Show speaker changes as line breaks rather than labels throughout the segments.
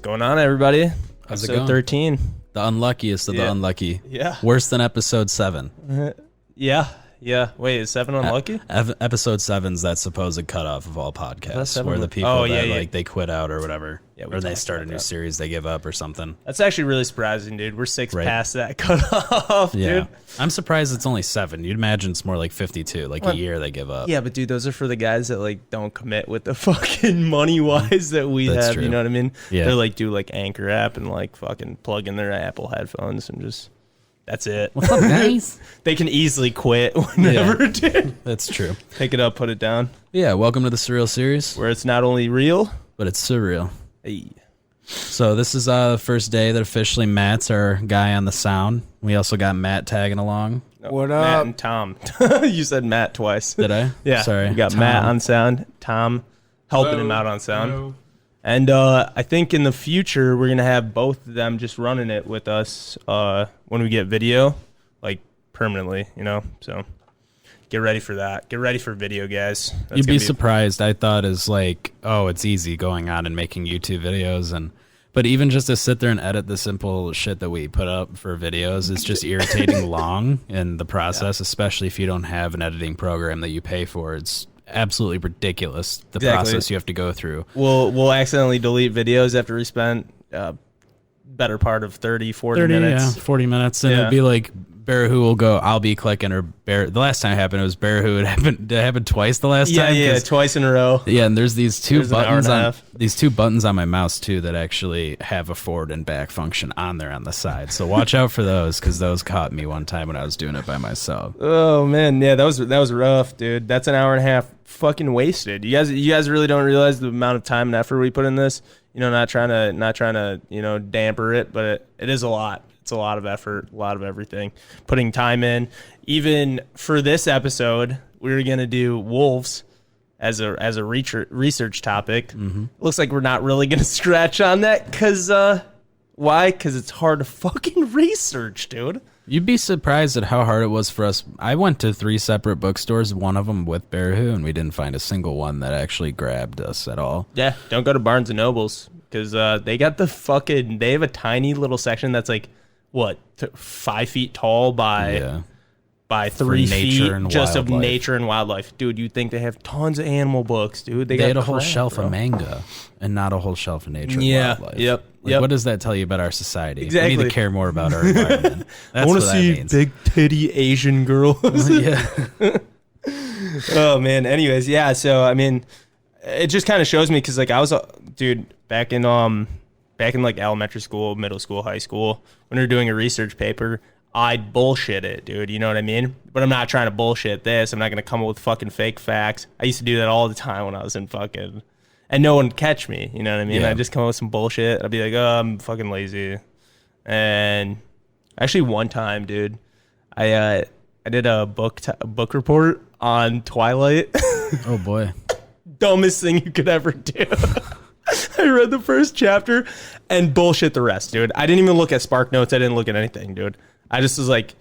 Going on, everybody?
How's it
episode
going?
13.
The unluckiest of the unlucky.
Yeah.
Worse than episode 7.
Yeah. Wait, is 7 unlucky?
Episode 7's that supposed cutoff of all podcasts, where the people like they quit out or whatever, or they start a new series, they give up or something.
That's actually really surprising, dude. We're 6 past that cutoff, dude.
I'm surprised it's only 7. You'd imagine it's more like 52, like a year they give up.
Yeah, but dude, those are for the guys that like don't commit with the fucking money wise that we have. True. You know what I mean?
Yeah.
They like do like Anchor app and like fucking plug in their Apple headphones and just. That's it.
What's up, guys?
They can easily quit whenever, dude.
That's true.
Pick it up, put it down.
Yeah, welcome to the SURREAL series.
Where it's not only real,
but it's surreal.
Hey.
So this is the first day that officially Matt's our guy on the sound. We also got Matt tagging along.
What up? Matt and Tom. You said Matt twice.
Did I?
Yeah.
Sorry.
We got
Tom.
Matt on sound, Tom helping him out on sound. Hello. And I think in the future, we're going to have both of them just running it with us when we get video, like permanently, you know? So get ready for that. Get ready for video, guys. That's
You'd be surprised. I thought is like, oh, it's easy going on and making YouTube videos. But even just to sit there and edit the simple shit that we put up for videos is just irritating long in the process, especially if you don't have an editing program that you pay for. It's absolutely ridiculous the process you have to go through.
We'll accidentally delete videos after we spent better part of 40 minutes.
Yeah, 40 minutes. And it'd be like Bear Who will go, I'll be clicking, or Bear. The last time it happened, it was Bear Who. It happened twice the last time.
Yeah, twice in a row.
Yeah, and there's these two buttons on my mouse too that actually have a forward and back function on there on the side. So watch out for those, because those caught me one time when I was doing it by myself.
Oh man, yeah, that was rough, dude. That's an hour and a half fucking wasted. You guys really don't realize the amount of time and effort we put in this. You know, not trying to you know, damper it, but it is a lot. It's a lot of effort, a lot of everything. Putting time in. Even for this episode, we were gonna do wolves as a research topic. Mm-hmm. Looks like we're not really gonna stretch on that, cause why? Cause it's hard to fucking research, dude.
You'd be surprised at how hard it was for us. I went to 3 separate bookstores, one of them with Bear Who, and we didn't find a single one that actually grabbed us at all.
Yeah, don't go to Barnes & Noble's, because they got they have a tiny little section that's like, what, 5 feet tall by 3 feet, just of nature and wildlife. Dude, you'd think they have tons of animal books, dude. They
had a whole shelf of manga and not a whole shelf of nature and wildlife.
Yep.
What does that tell you about our society?
Exactly.
We need to care more about our environment.
I want to see big titty Asian girls.
Yeah.
Oh man. Anyways, yeah. So I mean, it just kind of shows me, because like I was, dude, back in like elementary school, middle school, high school, when we were doing a research paper, I'd bullshit it, dude. You know what I mean? But I'm not trying to bullshit this. I'm not going to come up with fucking fake facts. I used to do that all the time when I was in fucking, and no one would catch me. You know what I mean?
Yeah.
I'd just come up with some bullshit. I'd be like, oh, I'm fucking lazy. And actually one time, dude, I did a book report on Twilight.
Oh boy.
Dumbest thing you could ever do. I read the first chapter and bullshit the rest, dude. I didn't even look at Spark Notes. I didn't look at anything, dude. I just was like,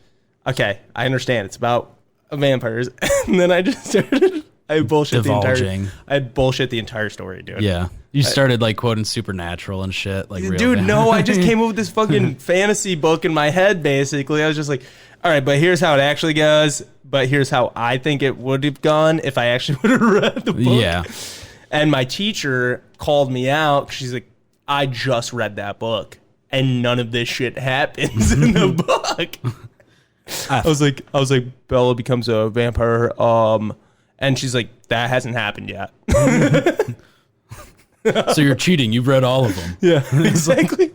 okay, I understand. It's about vampires. And then I just started, I bullshit the entire story, dude.
Yeah. You started like quoting Supernatural and shit. Like,
dude, no, I just came up with this fucking fantasy book in my head, basically. I was just like, all right, but here's how it actually goes. But here's how I think it would have gone if I actually would have read the book.
Yeah.
And my teacher called me out. She's like, I just read that book, and none of this shit happens in the book. I was like, Bella becomes a vampire. And she's like, that hasn't happened yet.
So you're cheating. You've read all of them.
Yeah, exactly.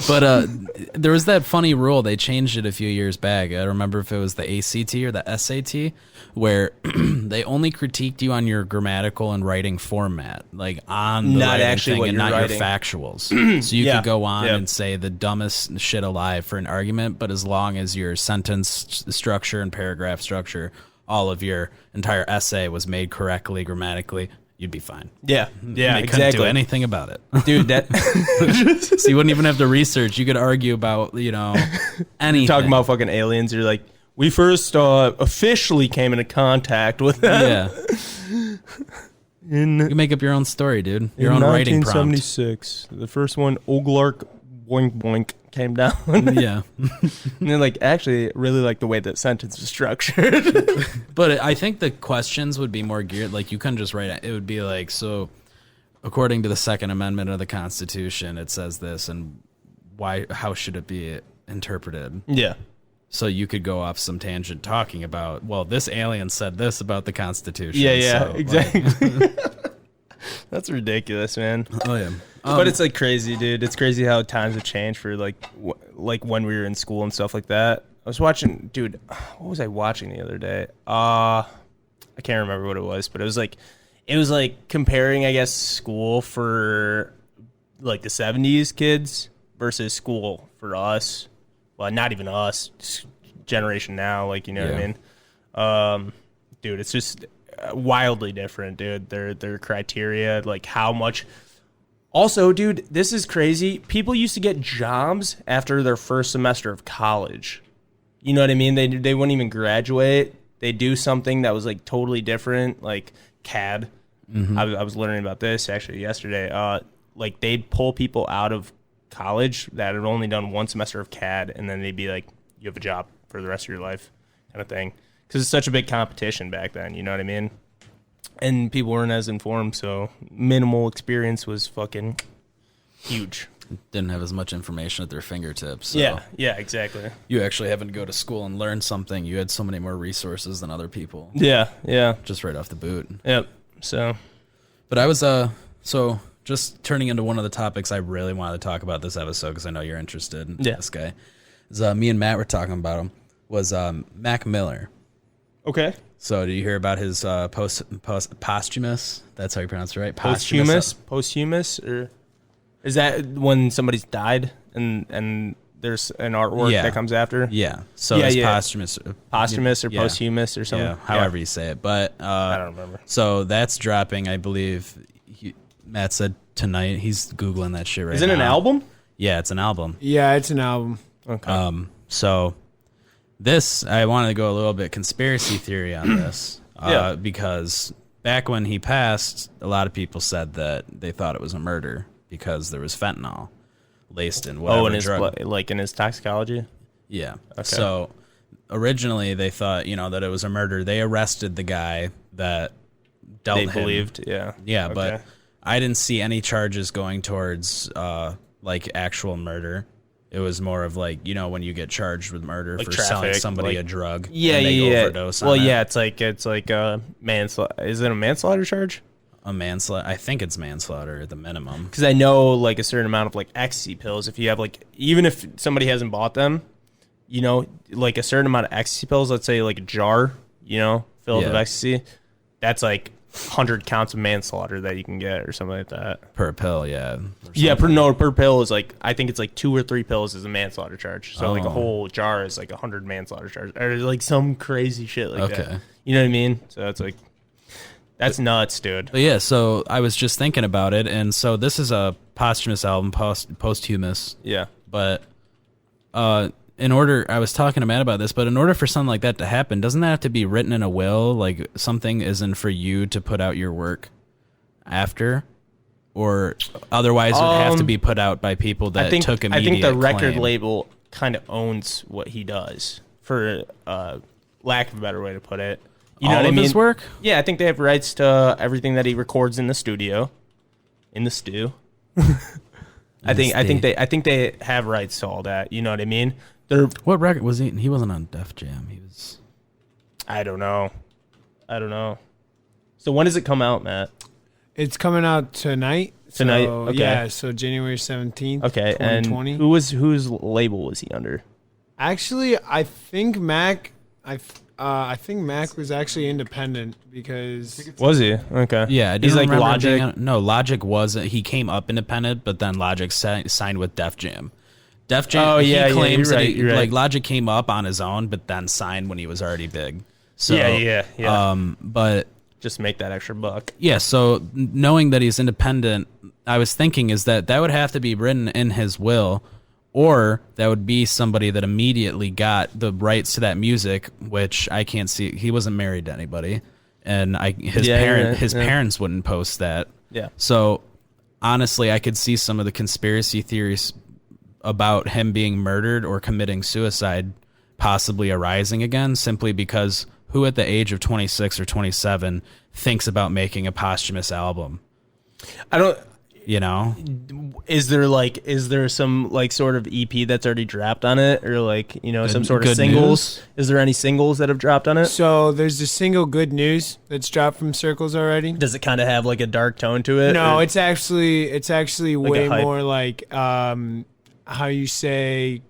But there was that funny rule. They changed it a few years back. I don't remember if it was the ACT or the SAT, where they only critiqued you on your grammatical and writing format, like on the
Not
writing
actually
thing
what
and
you're
not
writing.
your factuals. So you
Yeah,
could go on
yeah.
and say the dumbest shit alive for an argument, but as long as your sentence structure and paragraph structure, all of your entire essay was made correctly grammatically, you'd be fine.
Yeah, yeah,
They couldn't
exactly.
do anything about it.
Dude, that
So you wouldn't even have to research. You could argue about, anything.
talking about fucking aliens. You're like, we first officially came into contact with them.
Yeah.
in
You can make up your own story, dude. Your
in
own writing prompt.
1976. The first one, Oglark Boink Boink, came down.
Yeah.
And then, like, actually, really like the way that sentence is structured.
But I think the questions would be more geared. Like, you couldn't just write it. It would be like, so, according to the Second Amendment of the Constitution, it says this, and how should it be interpreted?
Yeah.
So you could go off some tangent talking about, well, this alien said this about the Constitution.
Yeah,
so,
exactly. That's ridiculous, man.
Oh, yeah.
But it's like crazy, dude. It's crazy how times have changed for like when we were in school and stuff like that. I was watching, dude. What was I watching the other day? I can't remember what it was, but it was like comparing, I guess, school for like the 70s kids versus school for us. Well, not even us, just generation now. Like, you know what I mean? Dude, it's just wildly different, dude. Their criteria, like how much. Also, dude, this is crazy. People used to get jobs after their first semester of college. You know what I mean? They wouldn't even graduate. They do something that was like totally different, like CAD. Mm-hmm. I was learning about this actually yesterday. Like they'd pull people out of college that had only done one semester of CAD, and then they'd be like, "You have a job for the rest of your life," kind of thing. Because it's such a big competition back then. You know what I mean? And people weren't as informed, so minimal experience was fucking huge.
Didn't have as much information at their fingertips. So
Yeah, exactly.
you actually having to go to school and learn something. You had so many more resources than other people.
Yeah.
Just right off the boot.
Yep. So,
But I was so just turning into one of the topics I really wanted to talk about this episode, because I know you're interested in this guy. Is me and Matt were talking about him, was Mac Miller.
okay.
So do you hear about his posthumous? That's how you pronounce it, right?
Posthumous, or is that when somebody's died and there's an artwork that comes after?
Yeah. So it's posthumous.
Posthumous or posthumous or something?
Yeah, however you say it. But
I don't remember.
So that's dropping, I believe. Matt said tonight. He's Googling that shit right now.
Is it an album?
Yeah, it's an album.
Yeah, it's an album.
Okay.
So this, I wanted to go a little bit conspiracy theory on this. Because back when he passed, a lot of people said that they thought it was a murder because there was fentanyl laced in whatever
in his
drug.
like in his toxicology?
Yeah.
Okay.
So originally they thought, that it was a murder. They arrested the guy that dealt
They
him.
believed, yeah.
Yeah,
Okay.
but I didn't see any charges going towards like actual murder. It was more of like, when you get charged with murder
Like
for selling
traffic,
somebody
like-
a drug.
Yeah,
and they
yeah.
overdose on
Well,
it.
yeah, it's like manslaughter. Is it a manslaughter charge?
A manslaughter. I think it's manslaughter at the minimum.
Because I know like a certain amount of like ecstasy pills. If you have like, even if somebody hasn't bought them, like a certain amount of ecstasy pills. Let's say like a jar, filled with ecstasy. That's like 100 counts of manslaughter that you can get or something like that.
Per pill, yeah.
Yeah, per pill is like, I think it's like 2 or 3 pills is a manslaughter charge. So like a whole jar is like 100 manslaughter charge, or like some crazy shit like that. You know what I mean? So it's like, that's nuts, dude.
But yeah, so I was just thinking about it, and so this is a posthumous album, posthumous.
Yeah.
But I was talking to Matt about this, but in order for something like that to happen, doesn't that have to be written in a will? Like something isn't for you to put out your work after? Or otherwise it would have to be put out by people that took immediate
I think the record
claim.
label kind of owns what he does, for lack of a better way to put it. You know
All
what I
of
mean?
his work?
Yeah, I think they have rights to everything that he records in the studio, in the stew. I think they have rights to all that. You know what I mean?
What record was he? He wasn't on Def Jam. He was.
I don't know. So when does it come out, Matt?
It's coming out tonight.
Tonight?
So,
Okay.
Yeah, so January 17th,
Okay,
2020.
and whose label was he under?
Actually, I think Mac was actually independent because
Was he? Okay.
Yeah, I
He's like
remember
Logic.
no, Logic wasn't. He came up independent, but then Logic signed with Def Jam. Def Jam.
Oh, yeah,
he claims
you're
that
right, you're right.
like Logic came up on his own, but then signed when he was already big. So
Yeah.
But
Just make that extra buck.
yeah, so knowing that he's independent, I was thinking is that would have to be written in his will, or that would be somebody that immediately got the rights to that music, which I can't see. He wasn't married to anybody, and his parents wouldn't post that.
Yeah.
So honestly, I could see some of the conspiracy theories about him being murdered or committing suicide possibly arising again, simply because who at the age of 26 or 27 thinks about making a posthumous album?
I don't.
You know,
Is there some like sort of EP that's already dropped on it, or like some sort of
good
singles?
news?
Is there any singles that have dropped on it?
So there's the single "Good News" that's dropped from Circles already.
Does it kind of have like a dark tone to it?
No,
or-
it's actually way
hype?
more like how you say.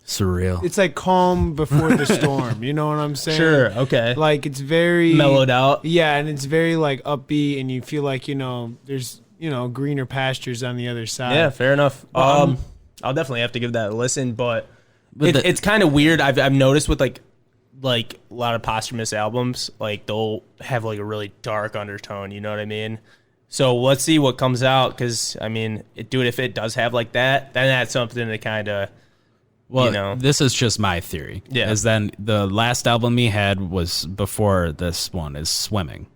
surreal.
It's like calm before the storm. You know what I'm saying?
Sure. Okay.
Like it's very
Mellowed out.
Yeah, and it's very like upbeat, and you feel like there's greener pastures on the other side.
Yeah. Fair enough. I'll definitely have to give that a listen, but it's kind of weird. I've noticed with like a lot of posthumous albums, like they'll have like a really dark undertone. You know what I mean? So let's see what comes out, because I mean, if it does have like that, then that's something to kind of.
Well, this is just my theory.
Yeah.
Is then the last album he had was before this one is Swimming.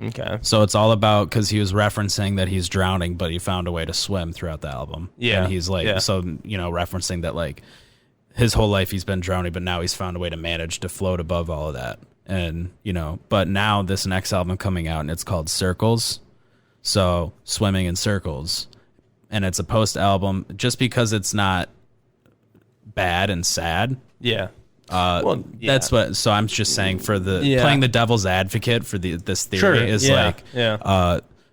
Okay.
So it's all about, because he was referencing that he's drowning, but he found a way to swim throughout the album.
Yeah.
And he's like, referencing that like his whole life he's been drowning, but now he's found a way to manage to float above all of that. And, but now this next album coming out, and it's called Circles. So Swimming in Circles. And it's a post album, just because it's not bad and sad.
Yeah.
That's what. So I'm just saying, for playing the devil's advocate for this theory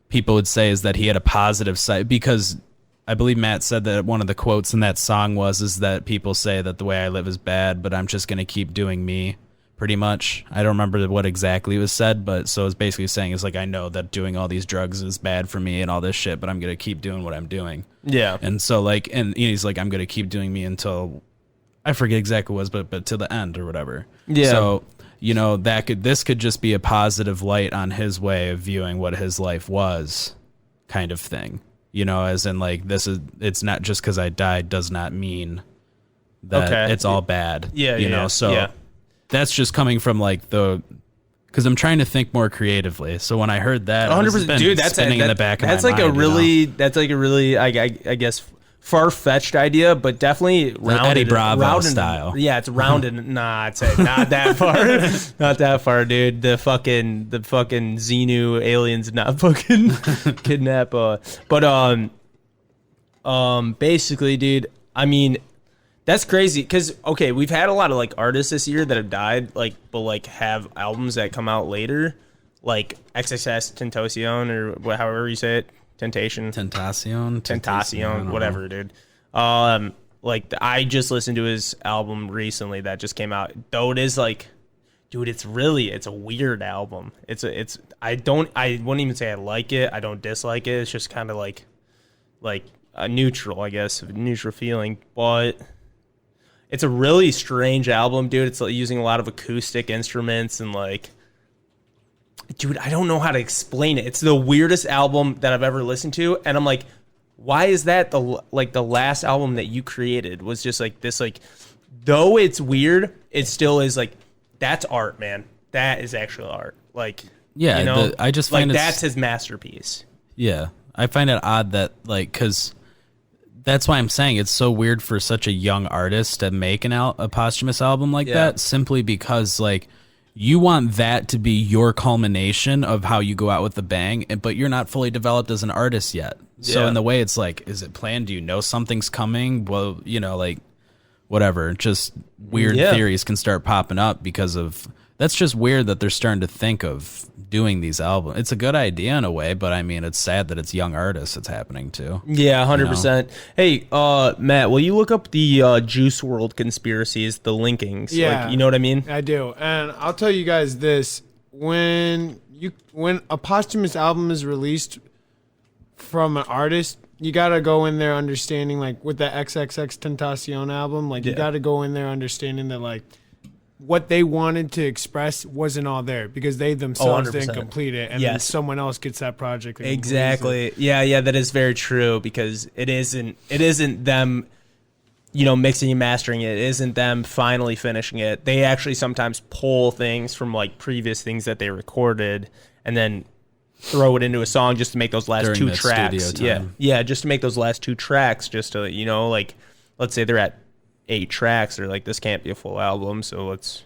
people would say is that he had a positive side, because I believe Matt said that one of the quotes in that song is that people say that the way I live is bad, but I'm just going to keep doing me. Pretty much. I don't remember what exactly was said, but so it's basically saying is like, I know that doing all these drugs is bad for me and all this shit, but I'm going to keep doing what I'm doing.
Yeah.
And so like, and he's like, I'm going to keep doing me until, I forget exactly what it was, but to the end or whatever. Yeah. So, this could just be a positive light on his way of viewing what his life was, kind of thing. As in like, it's not just because I died does not mean that it's all bad.
Yeah.
That's just coming from like because I'm trying to think more creatively. So when I heard that,
100%, dude, that's
spinning in the back of my mind.
That's like a really, I guess, far-fetched idea, but definitely rounded.
Eddie Bravo style.
Yeah, it's rounded. Nah, I'd say not that far. Not that far, dude. The fucking Xenu aliens not fucking kidnap. Basically, dude, I mean, that's crazy, because we've had a lot of like artists this year that have died, like, but like have albums that come out later, like XXS Tentacion, or however you say it, Tentacion, whatever, dude. I just listened to his album recently that just came out. Though it is like, dude, it's a weird album. I wouldn't even say I like it. I don't dislike it. It's just kind of like a neutral, I guess, a neutral feeling, but. It's a really strange album, dude. It's like using a lot of acoustic instruments and like, dude, I don't know how to explain it. It's the weirdest album that I've ever listened to, and I'm like, why is that the last album that you created was just like this, like, though it's weird, it still is like, that's art, man. That is actual art. Like,
yeah, I just find
that's his masterpiece.
Yeah, I find it odd that like, because. That's why I'm saying it's so weird for such a young artist to make a posthumous album like that, simply because like you want that to be your culmination of how you go out with the bang, but you're not fully developed as an artist yet. So in the way it's like, is it planned? Do you know something's coming? Well, like whatever, just weird theories can start popping up because of that's just weird that they're starting to think of doing these albums. It's a good idea in a way, but I mean, it's sad that it's young artists it's happening to.
Yeah, 100%. Hey, Matt, will you look up the Juice World conspiracies, the linkings?
Yeah.
Like, you know what I mean?
I do. And I'll tell you guys this. When a posthumous album is released from an artist, you got to go in there understanding, like with the XXX Tentacion album, like you got to go in there understanding that like what they wanted to express wasn't all there because they themselves didn't complete it, and then someone else gets that project.
Exactly. Yeah, that is very true because it isn't them, you know, mixing and mastering it. It isn't them finally finishing it. They actually sometimes pull things from like previous things that they recorded and then throw it into a song just to make those last two tracks. Yeah, just to make those last two tracks, just to, you know, like let's say they're at 8 tracks, they're like, this can't be a full album, so let's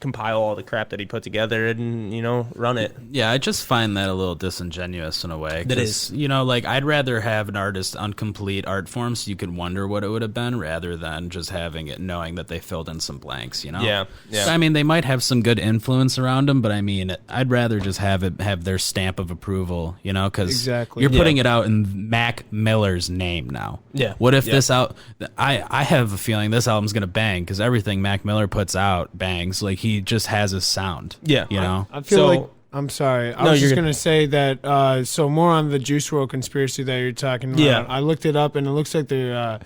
compile all the crap that he put together and, you know, run it.
Yeah, I just find that a little disingenuous in a way.
That is.
You know, like, I'd rather have an artist on complete art form so you could wonder what it would have been rather than just having it knowing that they filled in some blanks, you know?
Yeah.
I mean, they might have some good influence around them, but I mean, I'd rather just have their stamp of approval, you know? Because you're putting it out in Mac Miller's name now.
Yeah.
What if this out... I have a feeling this album's going to bang because everything Mac Miller puts out bangs. Like, he just has his sound. Yeah. You know?
I feel like... I'm sorry. I was just going to say that, so more on the Juice WRLD conspiracy that you're talking about.
Yeah.
I looked it up, and it looks like they're...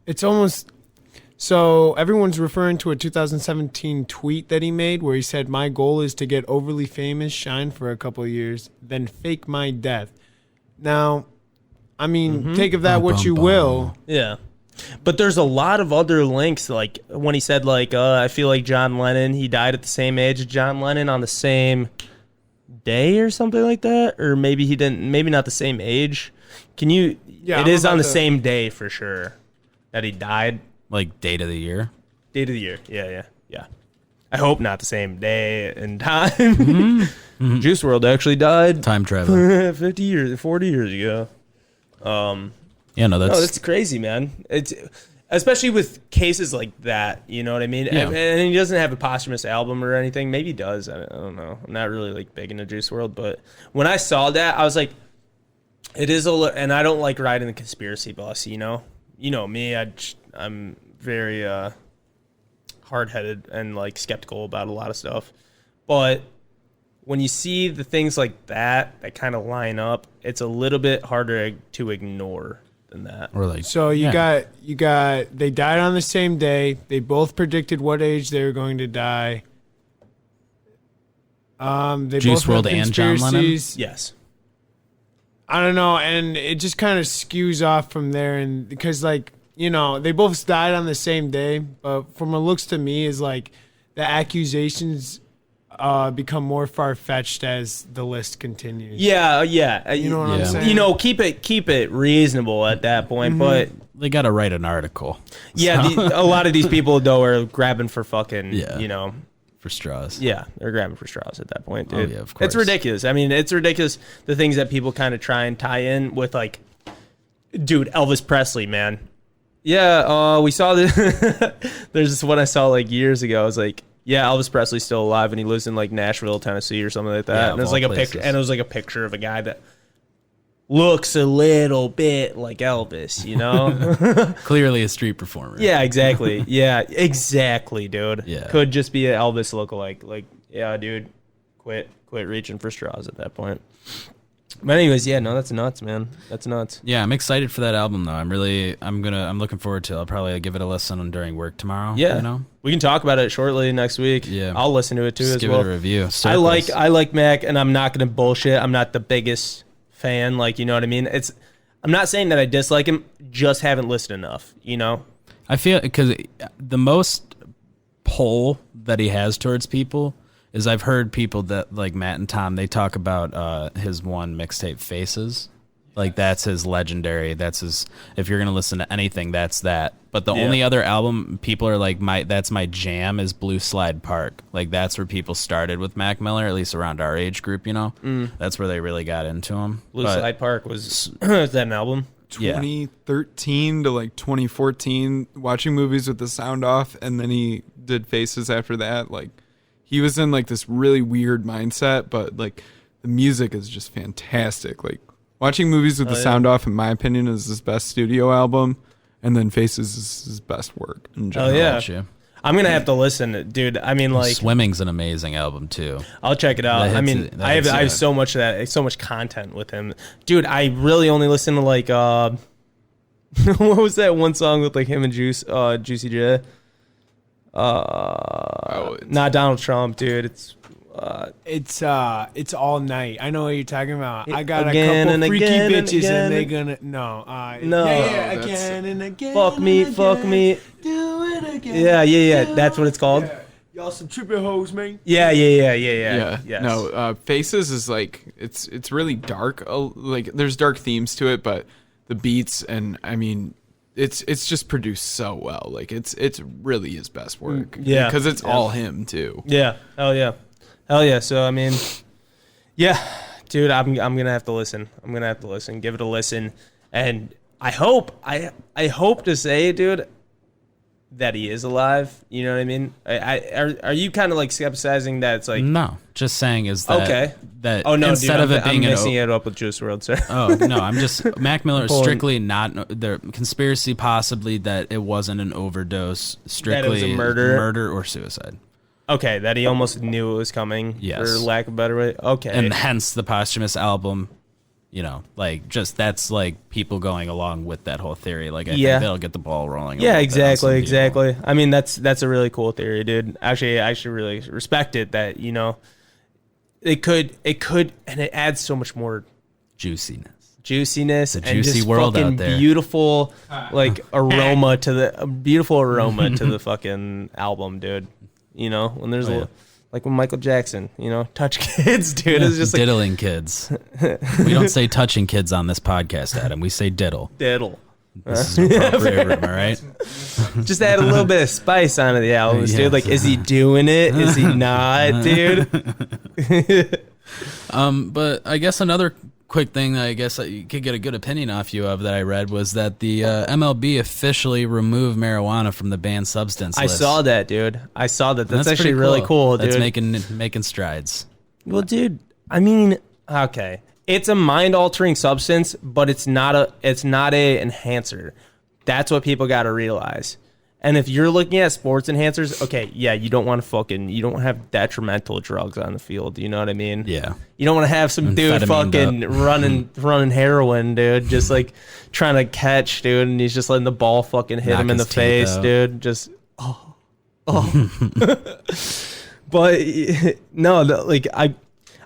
it's almost... So everyone's referring to a 2017 tweet that he made where he said, "My goal is to get overly famous, shine for a couple of years, then fake my death." Now, I mean, take of that what you will.
Yeah. But there's a lot of other links, like when he said, like, I feel like John Lennon, he died at the same age as John Lennon on the same day or something like that. Or maybe he didn't, maybe not the same age. Can you, it is on the same day for sure that he died.
Like date of the year?
Date of the year, yeah. I hope not the same day and time. Juice WRLD actually died.
Time travel.
50 years, 40 years ago.
Yeah, no,
that's crazy, man. It's especially with cases like that, you know what I mean?
Yeah.
And he doesn't have a posthumous album or anything. Maybe he does. I don't know. I'm not really like big into Juice WRLD, but when I saw that, I was like, it is and I don't like riding the conspiracy bus, you know? You know me, I'm very hard-headed and like skeptical about a lot of stuff. But when you see the things like that kind of line up, it's a little bit harder to ignore than that.
Or like,
so you got they died on the same day. They both predicted what age they were going to die. They
Juice
both
WRLD and John Lennon?
Yes.
I don't know, and it just kind of skews off from there, and because like, you know, they both died on the same day, but from what looks to me is like the accusations become more far-fetched as the list continues.
Yeah.
You know what I'm saying?
You know, keep it reasonable at that point, but
they got to write an article.
Yeah, a lot of these people though are grabbing for fucking, you know,
for straws.
Yeah, they're grabbing for straws at that point, dude.
Oh, yeah, of course.
It's ridiculous. I mean, it's ridiculous the things that people kind of try and tie in with, like, dude, Elvis Presley, man. Yeah, we saw this. There's this one I saw like years ago. I was like, yeah, Elvis Presley's still alive and he lives in like Nashville, Tennessee or something like that.
Yeah,
and it was like a picture, and it was like a picture of a guy that looks a little bit like Elvis, you know?
Clearly a street performer.
Yeah, exactly. Yeah, exactly, dude.
Yeah.
Could just be an Elvis lookalike. Like, yeah, dude, quit reaching for straws at that point. But anyways, yeah, no, that's nuts, man. That's nuts.
Yeah, I'm excited for that album though. I'm looking forward to it. I'll probably give it a listen during work tomorrow.
Yeah.
You know?
We can talk about it shortly next week.
Yeah.
I'll listen to it too.
Just
as
give
well.
it a review.
I like Mac, and I'm not gonna bullshit. I'm not the biggest fan, like, you know what I mean? I'm not saying that I dislike him, just haven't listened enough, you know?
I feel because the most pull that he has towards people is I've heard people that like Matt and Tom, they talk about his one mixtape Faces. Like that's his legendary, that's his, if you're going to listen to anything, that's that. But the only other album people are like, that's my jam is Blue Slide Park. Like that's where people started with Mac Miller, at least around our age group, you know? That's where they really got into him.
Blue Slide Park was that an album?
2013 to like 2014, watching movies with the sound off, and then he did Faces after that. Like, he was in like this really weird mindset, but like the music is just fantastic. Like, watching Movies with the Sound Off, in my opinion, is his best studio album, and then Faces is his best work in general.
Oh yeah. I'm gonna have to listen, dude. I mean, like,
Swimming's an amazing album too.
I'll check it out. I mean, I have so much of that, so much content with him, dude. I really only listen to like, what was that one song with like him and Juicy J? Not Donald Trump, dude.
It's All Night. I know what you're talking about. I got
Again
a
and
couple freaky
again and
bitches
again.
and they gonna no.
Yeah,
again and again.
Fuck me,
and
fuck
again.
me.
Do it again.
Yeah. That's what it's called.
Yeah. Y'all some tripping hoes, man.
Yeah.
Yeah.
Yes.
No, Faces is like it's really dark. Like, there's dark themes to it, but the beats, and I mean, it's just produced so well. Like, it's really his best work.
Yeah.
Because it's all him too.
Yeah. Hell yeah. So I mean, yeah, dude, I'm gonna have to listen. Give it a listen, and I hope to say, dude, that he is alive. You know what I mean? Are you kind of like skepticizing that it's like
No, just saying is that
okay
that
oh no,
instead
dude,
of it being
I'm mixing it up with Juice WRLD, sir.
Oh no, I'm just Mac Miller is
Pulling-
strictly not the conspiracy, possibly that it wasn't an overdose, strictly
a murder?
or suicide.
Okay, that he almost knew it was coming.
Yes.
For lack of a better way. Okay.
And hence the posthumous album, you know, like, just that's like people going along with that whole theory. Like, I think that'll get the ball rolling.
Yeah, exactly. I mean, that's a really cool theory, dude. Actually, I should really respect it that, you know, it could, and it adds so much more
juiciness.
Juicy
and just
world
out there.
Beautiful, like, aroma to the fucking album, dude. You know, when there's like when Michael Jackson, you know, touch kids, dude. It's just like
diddling kids. We don't say touching kids on this podcast, Adam. We say diddle.
Diddle.
This is an appropriate room, all right?
Just add a little bit of spice onto the albums, dude. Like, is he doing it? Is he not, dude?
But I guess another quick thing that I guess that you could get a good opinion off you of that I read was that the MLB officially removed marijuana from the banned substance list.
I saw that, dude. I saw that. That's actually
pretty
really cool, dude.
That's making strides.
Well, dude, I mean, okay. It's a mind-altering substance, but it's not a enhancer. That's what people got to realize. And if you're looking at sports enhancers, okay, yeah, you don't want to have detrimental drugs on the field. You know what I mean?
Yeah.
You don't want to have some dude fucking running heroin, dude, just like trying to catch, dude, and he's just letting the ball fucking hit him in the face, dude. Just But no, like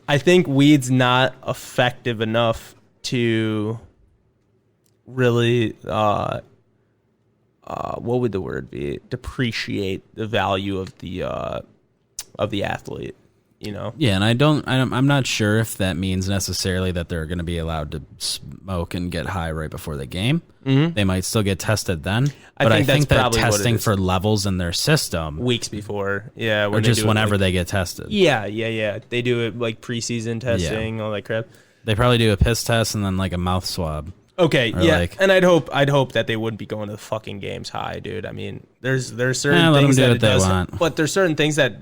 I think weed's not effective enough to really what would the word be? Depreciate the value of the athlete, you know?
Yeah, and I'm not sure if that means necessarily that they're going to be allowed to smoke and get high right before the game. Mm-hmm. They might still get tested then. But I think that testing for levels in their system
weeks before, yeah,
or just whenever they get tested.
Yeah. They do it like preseason testing, all that crap.
They probably do a piss test and then like a mouth swab.
Okay, yeah, and I'd hope that they wouldn't be going to the fucking games high, dude. I mean, there's certain things that it does, but there's certain things that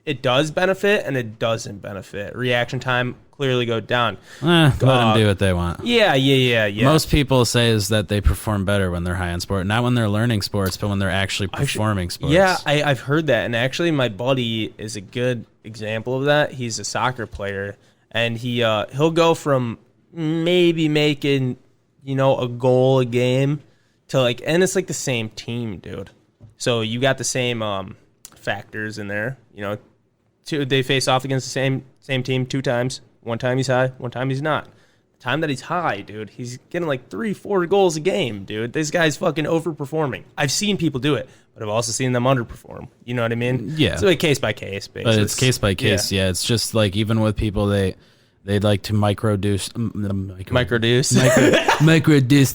it does benefit and it doesn't benefit. Reaction time clearly go down.
Let them do what they want.
Yeah.
Most people say is that they perform better when they're high on sport, not when they're learning sports, but when they're actually performing sports.
Yeah, I've heard that, and actually, my buddy is a good example of that. He's a soccer player, and he'll go from maybe making, you know, a goal a game to like, and it's like the same team, dude. So you got the same factors in there, you know. They face off against the same team 2 times. One time he's high, one time he's not. The time that he's high, dude, he's getting like 3-4 goals a game, dude. This guy's fucking overperforming. I've seen people do it, but I've also seen them underperform. You know what I mean?
Yeah.
So like case by case basis.
But it's case by case. Yeah. It's just like even with people they'd like to microdose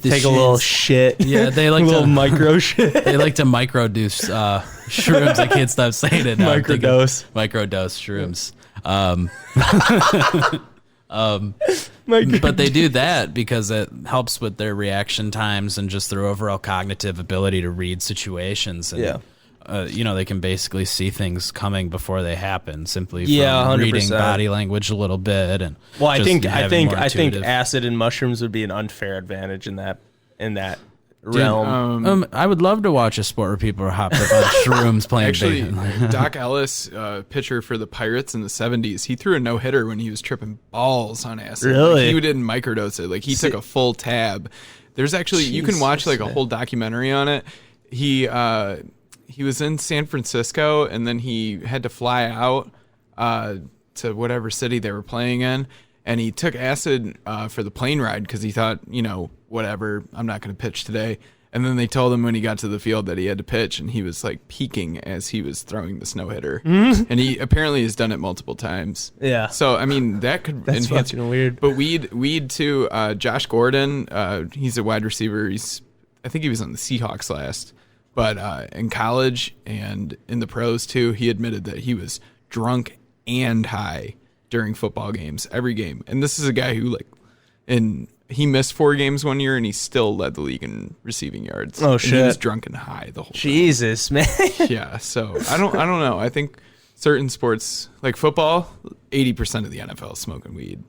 the
take a little shit.
Yeah, they like
a little
to
micro shit.
They like to microdose shrooms. I can't stop saying it now.
Microdose
shrooms. But they do that because it helps with their reaction times and just their overall cognitive ability to read situations. And, they can basically see things coming before they happen simply from
100%.
reading body language a little bit. And
well, I think
intuitive.
acid and mushrooms would be an unfair advantage in that realm.
I would love to watch a sport where people are hopped up on shrooms playing.
Actually,
bacon.
Doc Ellis, pitcher for the Pirates in the 70s, he threw a no-hitter when he was tripping balls on acid.
Really?
Like, he didn't microdose it. Like, he took a full tab. There's actually, you can watch like a whole documentary on it. He was in San Francisco, and then he had to fly out to whatever city they were playing in, and he took acid for the plane ride because he thought, whatever, I'm not going to pitch today. And then they told him when he got to the field that he had to pitch, and he was like peaking as he was throwing this no-hitter. And he apparently has done it multiple times.
Yeah.
So, I mean, that could
That's
enhance.
fucking weird.
But weed too. Josh Gordon, he's a wide receiver. I think he was on the Seahawks last. But in college and in the pros too, he admitted that he was drunk and high during football games, every game. And this is a guy who he missed 4 games one year, and he still led the league in receiving yards.
Oh,
and
shit.
He was drunk and high the whole time.
Jesus, man.
Yeah, so I don't know. I think certain sports like football, 80% of the NFL is smoking weed.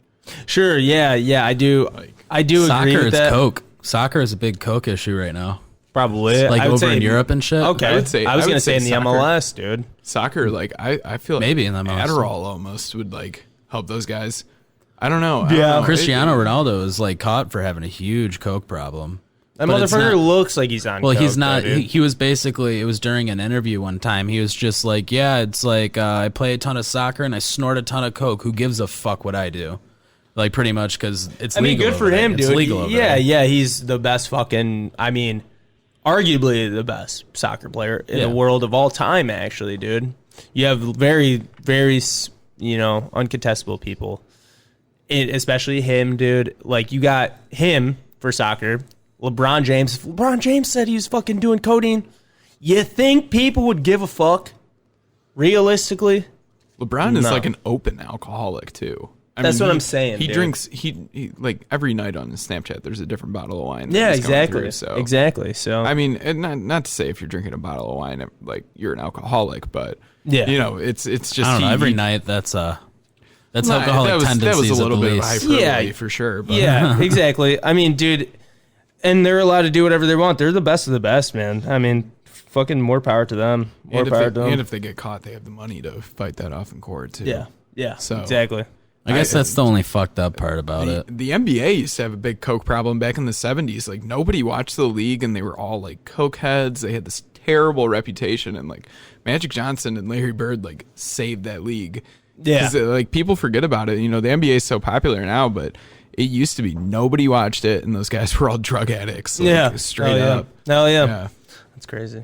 Sure, yeah, I do. I do agree
Soccer
with
is
that.
coke. Soccer is a big coke issue right now.
Probably.
Like
I would
over
say,
in Europe and shit.
Okay.
I would say-
I was
I would
going to say in
say
the
soccer.
MLS, dude.
Soccer, like I feel like
Maybe in the MLS.
Adderall almost would like help those guys. I don't know.
Yeah.
Cristiano Ronaldo is like caught for having a huge coke problem.
That
But it's
motherfucker
not-
looks like he's on
Well,
coke,
he's not.
though, dude.
He was basically. It was during an interview one time. He was just like, "Yeah, it's like I play a ton of soccer and I snort a ton of coke. Who gives a fuck what I do?" Like pretty much because it's.
I mean,
legal
good for
over there.
him,
It's
dude.
legal over
Yeah,
there.
yeah, he's the best fucking. I mean, arguably the best soccer player in
Yeah.
the world of all time. Actually, dude, you have very, very, uncontestable people. Especially him, dude. Like, you got him for soccer. LeBron James. If LeBron James said he was fucking doing codeine, you think people would give a fuck? Realistically?
LeBron is
No.
like an open alcoholic too.
That's what I'm saying,
He
dude.
drinks. He like every night on his Snapchat. There's a different bottle of wine. that
Yeah,
he's going
exactly.
through, so
Exactly. So,
I mean, and not to say if you're drinking a bottle of wine, like you're an alcoholic, but
Yeah.
it's just
I don't know. Every
he-
night that's
Nah,
alcoholic tendencies.
that was a little
at
bit of
least.
hyperbole
Yeah.
for sure. But
yeah, exactly. I mean, dude, and they're allowed to do whatever they want. They're the best of the best, man. I mean, fucking more power to them. More power to them.
and if they get caught, they have the money to fight that off in court too.
Yeah,
So-
exactly.
I guess that's the only fucked up part about it.
The NBA used to have a big coke problem back in the 70s. Like nobody watched the league, and they were all like coke heads. They had this terrible reputation, and like Magic Johnson and Larry Bird like saved that league.
Yeah.
'Cause, like people forget about it. The NBA is so popular now, but it used to be nobody watched it, and those guys were all drug addicts. Like, straight
Hell yeah.
up.
Hell yeah.
Yeah.
That's crazy.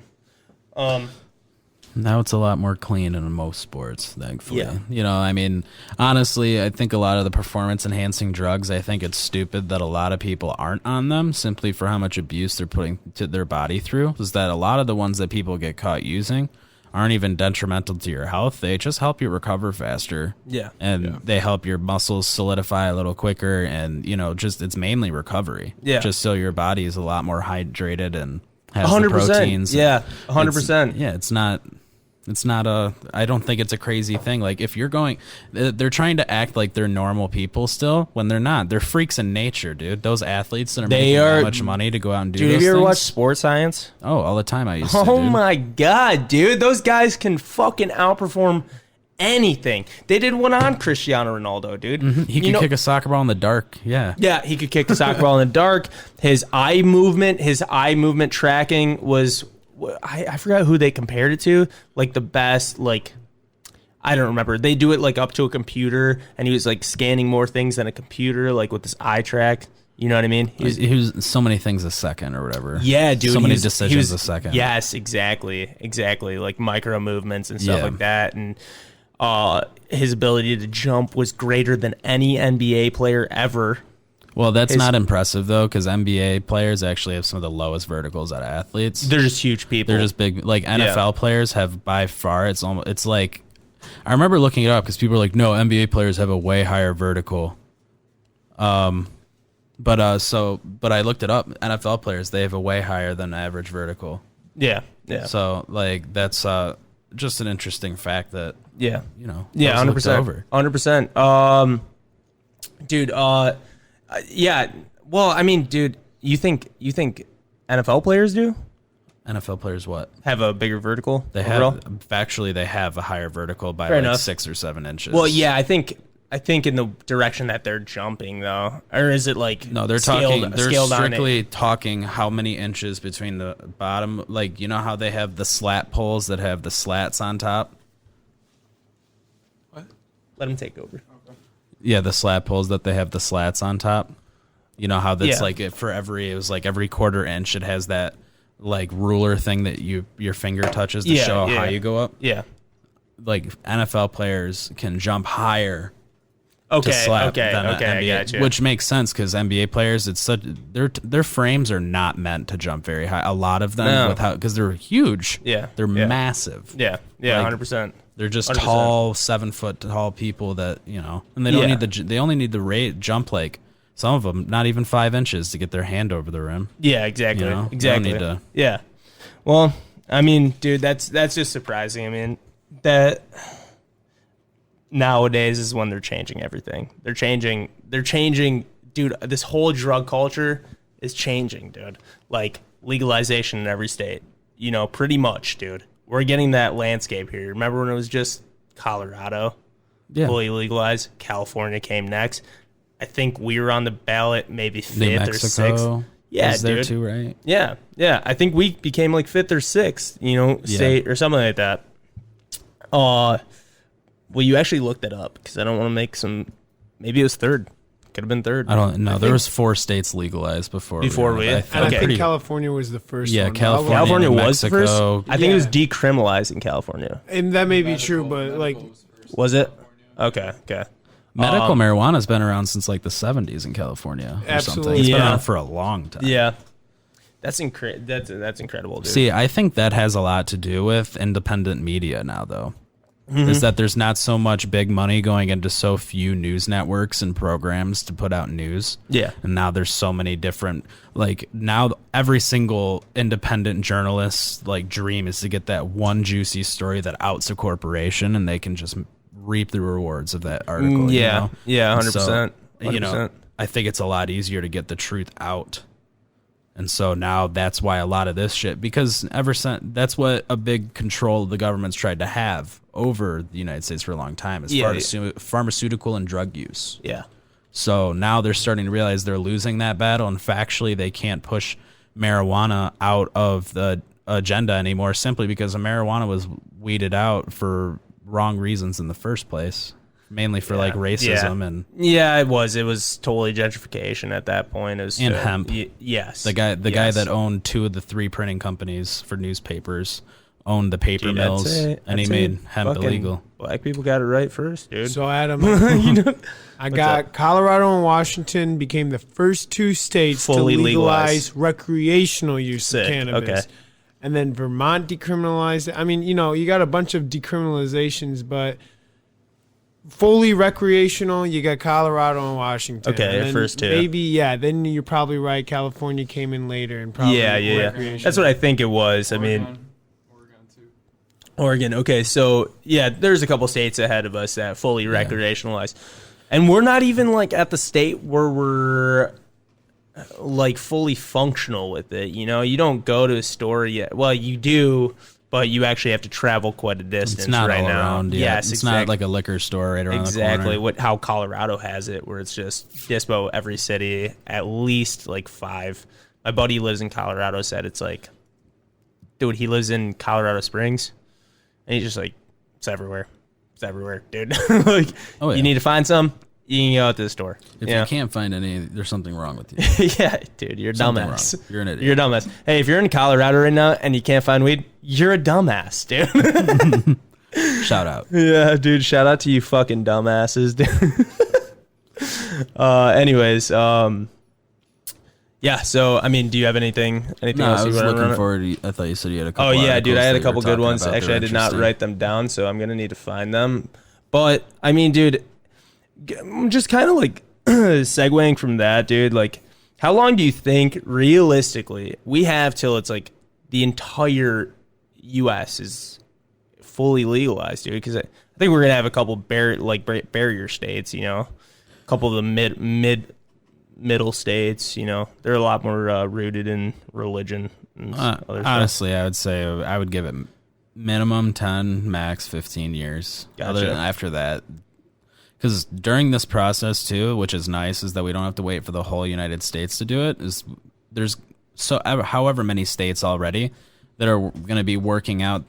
Now it's a lot more clean in most sports, thankfully.
Yeah.
I mean, honestly, I think a lot of the performance-enhancing drugs, I think it's stupid that a lot of people aren't on them simply for how much abuse they're putting to their body through. Is that a lot of the ones that people get caught using aren't even detrimental to your health. They just help you recover faster.
Yeah.
And they help your muscles solidify a little quicker. And, just it's mainly recovery.
Yeah.
Just so your body is a lot more hydrated and has
100%.
the proteins.
Yeah, 100%.
Yeah, it's not I don't think it's a crazy thing. Like if you're going, they're trying to act like they're normal people still when they're not. They're freaks in nature, dude. Those athletes that are making that much money to go out and do
Dude,
those
have you ever
things.
watched Sports Science?
Oh, all the time I used to,
Oh
dude.
my God, dude. Those guys can fucking outperform anything. They did one on Cristiano Ronaldo, dude.
He could kick a soccer ball in the dark. Yeah.
Yeah, he could kick the soccer ball in the dark. His eye movement tracking was, I forgot who they compared it to. Like the best, like, I don't remember. They do it like up to a computer, and he was like scanning more things than a computer, like with this eye track. You know what I mean?
He was so many things a second or whatever.
Yeah, dude.
So many
he
decisions a second.
Yes, exactly. Like micro movements and stuff
Yeah.
like that. And his ability to jump was greater than any NBA player ever.
Well, that's not impressive though, because NBA players actually have some of the lowest verticals out of athletes.
They're just huge people.
They're just big. Like NFL players have by far. It's like I remember looking it up because people were like, "No, NBA players have a way higher vertical." But I looked it up. NFL players, they have a way higher than average vertical.
Yeah. Yeah.
So like that's just an interesting fact that
Yeah.
yeah,
100%. 100%. Dude, yeah. Well, I mean, dude, you think NFL players do
NFL players what?
have a bigger vertical?
They
overall?
have actually they have a higher vertical by
Fair
like
enough.
6 or 7 inches.
Well, yeah, I think in the direction that they're jumping though, or is it like
No, they're
scaled,
talking. They're
scaled on it?
strictly talking how many inches between the bottom. Like you know how they have the slat poles that have the slats on top.
Let him take over.
Yeah, the slat poles that they have the slats on top. You know how that's
Yeah.
like it was like every quarter inch it has that like ruler thing that your finger touches to show how high you go up.
Yeah.
Like NFL players can jump higher
Okay.
to slap
Okay.
than
Okay.
an
I
NBA,
gotcha.
which makes sense because NBA players, it's such their frames are not meant to jump very high. A lot of them,
No.
because they're huge.
Yeah.
They're
Yeah.
massive.
Yeah. Yeah.
Like,
100%.
They're just
100%.
tall, 7 foot tall people that and they don't
Yeah.
need they only need the rate jump like some of them not even 5 inches to get their hand over the rim.
Yeah. Exactly.
You know? They don't
Exactly.
need to-
Yeah. Well, I mean, dude, that's just surprising. I mean, that nowadays is when they're changing everything. They're changing, dude. This whole drug culture is changing, dude. Like legalization in every state, pretty much, dude. We're getting that landscape here. Remember when it was just Colorado fully legalized? California came next. I think we were on the ballot maybe
New
5th or 6th. Yeah,
is there
dude.
too, right?
Yeah, yeah. I think we became like 5th or 6th, state or something like that. Well, you actually looked it up because I don't want to make some. Maybe it was 3rd. Could have been 3rd.
I don't know. There was 4 states legalized before.
we.
And I
Okay.
think California was the first
Yeah,
one.
California
was the first.
Mexico.
I think it was
Yeah.
decriminalized in California.
And that may be true, but like,
Was it? Okay. Okay.
Medical marijuana's been around since like the 70s in California or
Absolutely.
something. It's been
Yeah.
around for a long time.
Yeah. That's incredible, dude.
See, I think that has a lot to do with independent media now, though.
Mm-hmm.
Is that there's not so much big money going into so few news networks and programs to put out news.
Yeah.
And now there's so many different, like now every single independent journalist's like dream is to get that one juicy story that outs a corporation and they can just reap the rewards of that article.
Yeah. Yeah. 100%.
So,
100%.
I think it's a lot easier to get the truth out. And so now that's why a lot of this shit, because ever since that's what a big control the government's tried to have over the United States for a long time is pharmaceutical and drug use.
Yeah.
So now they're starting to realize they're losing that battle, and factually they can't push marijuana out of the agenda anymore simply because marijuana was weeded out for wrong reasons in the first place. Mainly for like racism and
it was totally gentrification at that point. It was
And hemp.
Yes,
the guy that owned 2 of the 3 printing companies for newspapers owned the paper
Dude,
mills, and he made hemp
fucking
illegal.
Black people got it right first, dude.
so Adam, I got Colorado and Washington became the first 2 states
Fully
to
legalized.
legalize recreational use
Sick.
of cannabis.
Okay.
And then Vermont decriminalized it. I mean, you got a bunch of decriminalizations, but fully recreational, you got Colorado and Washington.
Okay,
And then
first 2.
Maybe, then you're probably right. California came in later and probably recreational.
That's what I think it was. I mean,
Oregon too.
Oregon. Okay, so there's a couple states ahead of us that fully recreationalized, and we're not even like at the state where we're like fully functional with it. You don't go to a store yet. Well, you do, but you actually have to travel quite a distance.
It's not
right
all
now.
around. Yeah.
Yes,
It's not like a liquor store right around the
exactly
corner.
how Colorado has it, where it's just dispo every city, at least like 5. My buddy lives in Colorado. Said it's like, dude, he lives in Colorado Springs, and he's just like, it's everywhere, dude. Like,
Oh, yeah.
you need to find some, you can go out to the store.
If you can't find any, there's something wrong with you.
Yeah, dude, you're a
Something
dumbass.
wrong. You're an idiot.
You're a dumbass. Hey, if you're in Colorado right now and you can't find weed, you're a dumbass, dude.
Shout out.
Yeah, dude. Shout out to you fucking dumbasses, dude. Anyways, yeah. So, I mean, do you have anything
No,
else
I
you
was
want to
looking
run?
forward. I thought you said you had a couple.
Oh yeah, dude. I had a
articles that you
couple
were
good
talking
ones.
about that
Actually, I
were
did not
interesting.
write them down, so I'm gonna need to find them. But I mean, dude, just kind of like segueing from that, dude. Like, how long do you think realistically we have till it's like the entire U.S. is fully legalized, dude. Because I think we're gonna have a couple barrier states, you know, a couple of the middle states, you know, they're a lot more rooted in religion and other stuff.
Honestly, I would say I would give it minimum 10, max 15 years.
Gotcha.
Other than after that, because during this process too, which is nice, is that we don't have to wait for the whole United States to do it. There's however many states already that are going to be working out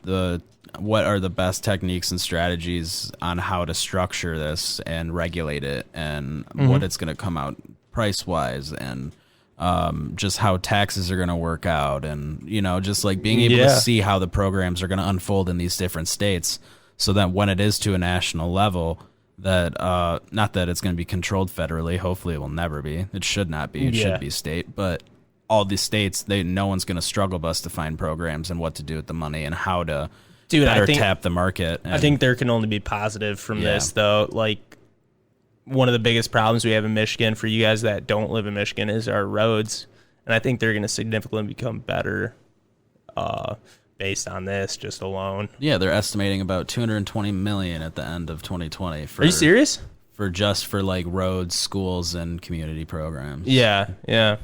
what are the best techniques and strategies on how to structure this and regulate it, and what it's going to come out price wise, and just how taxes are going to work out, and you know, just like being able to see how the programs are going to unfold in these different states, so that when it is to a national level, that not that it's going to be controlled federally. Hopefully, it will never be. It should not be. It should be state, but all these states, no one's going to struggle bus to find programs and what to do with the money and how to better tap the market. And I
think there can only be positive from this, though. Like, one of the biggest problems we have in Michigan, for you guys that don't live in Michigan, is our roads, and I think they're going to significantly become better based on this just alone.
Yeah, they're estimating about $220 million at the end of 2020.
Are you serious?
For like roads, schools, and community programs.
Yeah.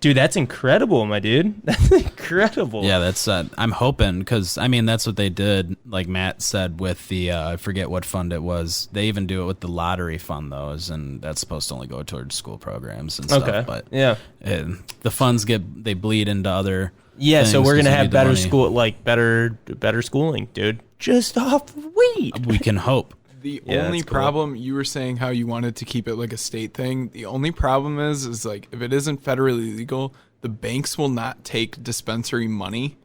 Dude, that's incredible, my dude. That's incredible.
Yeah, that's I'm hoping, because I mean that's what they did, like Matt said, with the I forget what fund it was. They even do it with the lottery fund, and that's supposed to only go towards school programs and stuff.
Okay.
But
the
funds they bleed into other.
So we're gonna have better school, like better schooling, dude. Just off weed.
We can hope.
The only problem, you were saying how you wanted to keep it like a state thing. The only problem is like, if it isn't federally legal, the banks will not take dispensary money.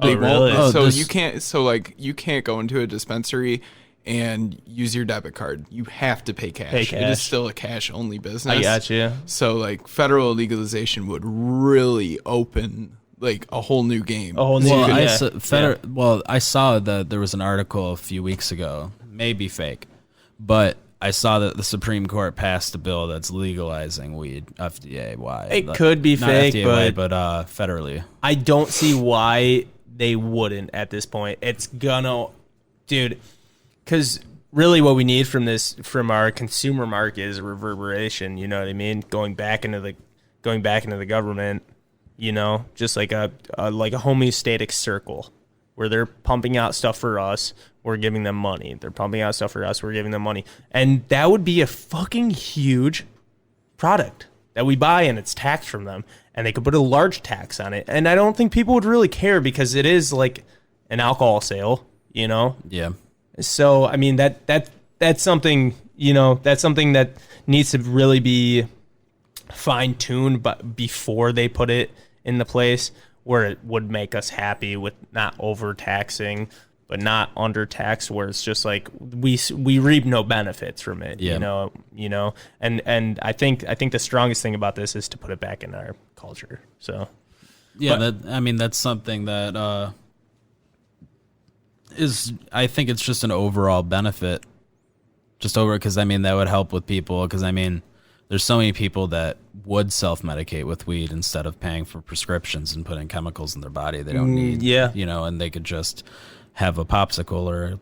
They
really?
won't. You can't go into a dispensary and use your debit card. You have to pay cash. It is still a cash only business.
I got you.
So like federal legalization would really open like a whole new game.
I saw that there was an article a few weeks ago, maybe fake, but I saw that the Supreme Court passed a bill that's legalizing weed FDA-wide.
It could be fake,
but federally.
I don't see why they wouldn't at this point. It's gonna, dude, because really what we need from our consumer market is a reverberation. You know what I mean? Going back into the government. You know, just like a homeostatic circle where they're pumping out stuff for us, we're giving them money. They're pumping out stuff for us, we're giving them money. And that would be a fucking huge product that we buy, and it's taxed from them. And they could put a large tax on it. And I don't think people would really care, because it is like an alcohol sale, you know?
Yeah.
So, I mean, that's something, you know, that's something that needs to really be fine-tuned, but before they put it in the place where it would make us happy, with not overtaxing but not undertaxed, where it's just like we reap no benefits from it. You know, and I think the strongest thing about this is to put it back in our culture. So that's something that is, I think it's just an overall benefit, because I mean that would help with people, because I mean there's so many people that would self-medicate with weed instead of paying for prescriptions and putting chemicals in their body they don't need. You know, and they could just have a popsicle or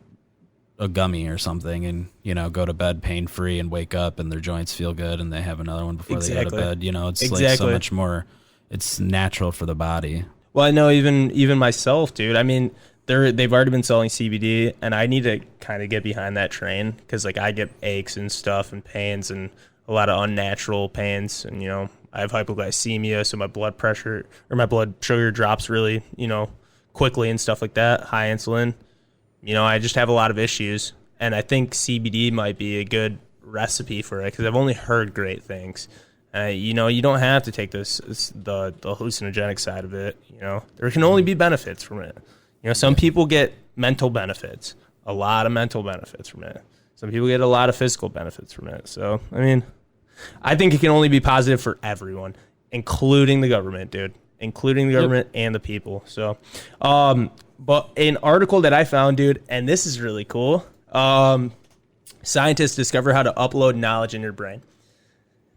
a gummy or something, and you know, go to bed pain-free and wake up and their joints feel good, and they have another one before they go to bed. You know, it's like so much more. It's natural for the body. Well, I know even myself, dude. I mean, they've already been selling CBD, and I need to kind of get behind that train, because like I get aches and stuff and pains and a lot of unnatural pains, and you know, I have hypoglycemia, so my blood pressure or my blood sugar drops really, you know, quickly and stuff like that. High insulin, you know, I just have a lot of issues, and I think CBD might be a good recipe for it, because I've only heard great things. You know, you don't have to take the hallucinogenic side of it. You know, there can only be benefits from it. You know, some people get mental benefits, a lot of mental benefits from it. Some people get a lot of physical benefits from it. So, I mean, I think it can only be positive for everyone, including the government, dude. Including the government and the people. So, but an article that I found, dude, and this is really cool. Scientists discover how to upload knowledge in your brain.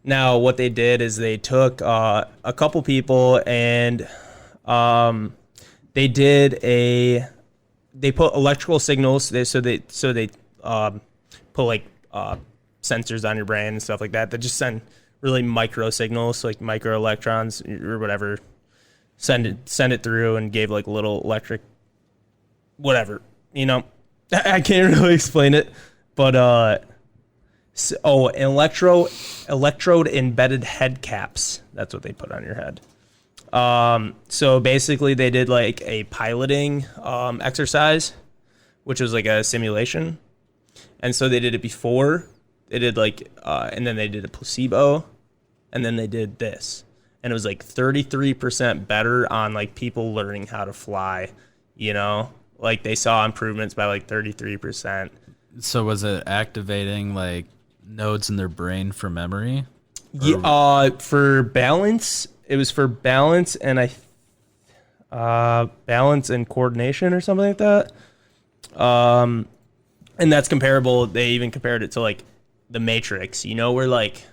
Now, what they did is they took a couple people and they did a they put electrical signals. So they put like sensors on your brain and stuff like that that just send really micro signals, like micro electrons or whatever. Send it through and gave like little electric, whatever. You know, I can't really explain it, but electrode embedded head caps. That's what they put on your head. So basically they did like a piloting exercise, which was like a simulation. And so they did it before. They did like, and then they did a placebo, and then they did this. And it was like 33% better on like people learning how to fly, you know? Like they saw improvements by like 33%.
So was it activating like nodes in their brain for memory?
Yeah, for balance, it was for balance and balance and coordination or something like that. And that's comparable. They even compared it to like the Matrix, you know, where like,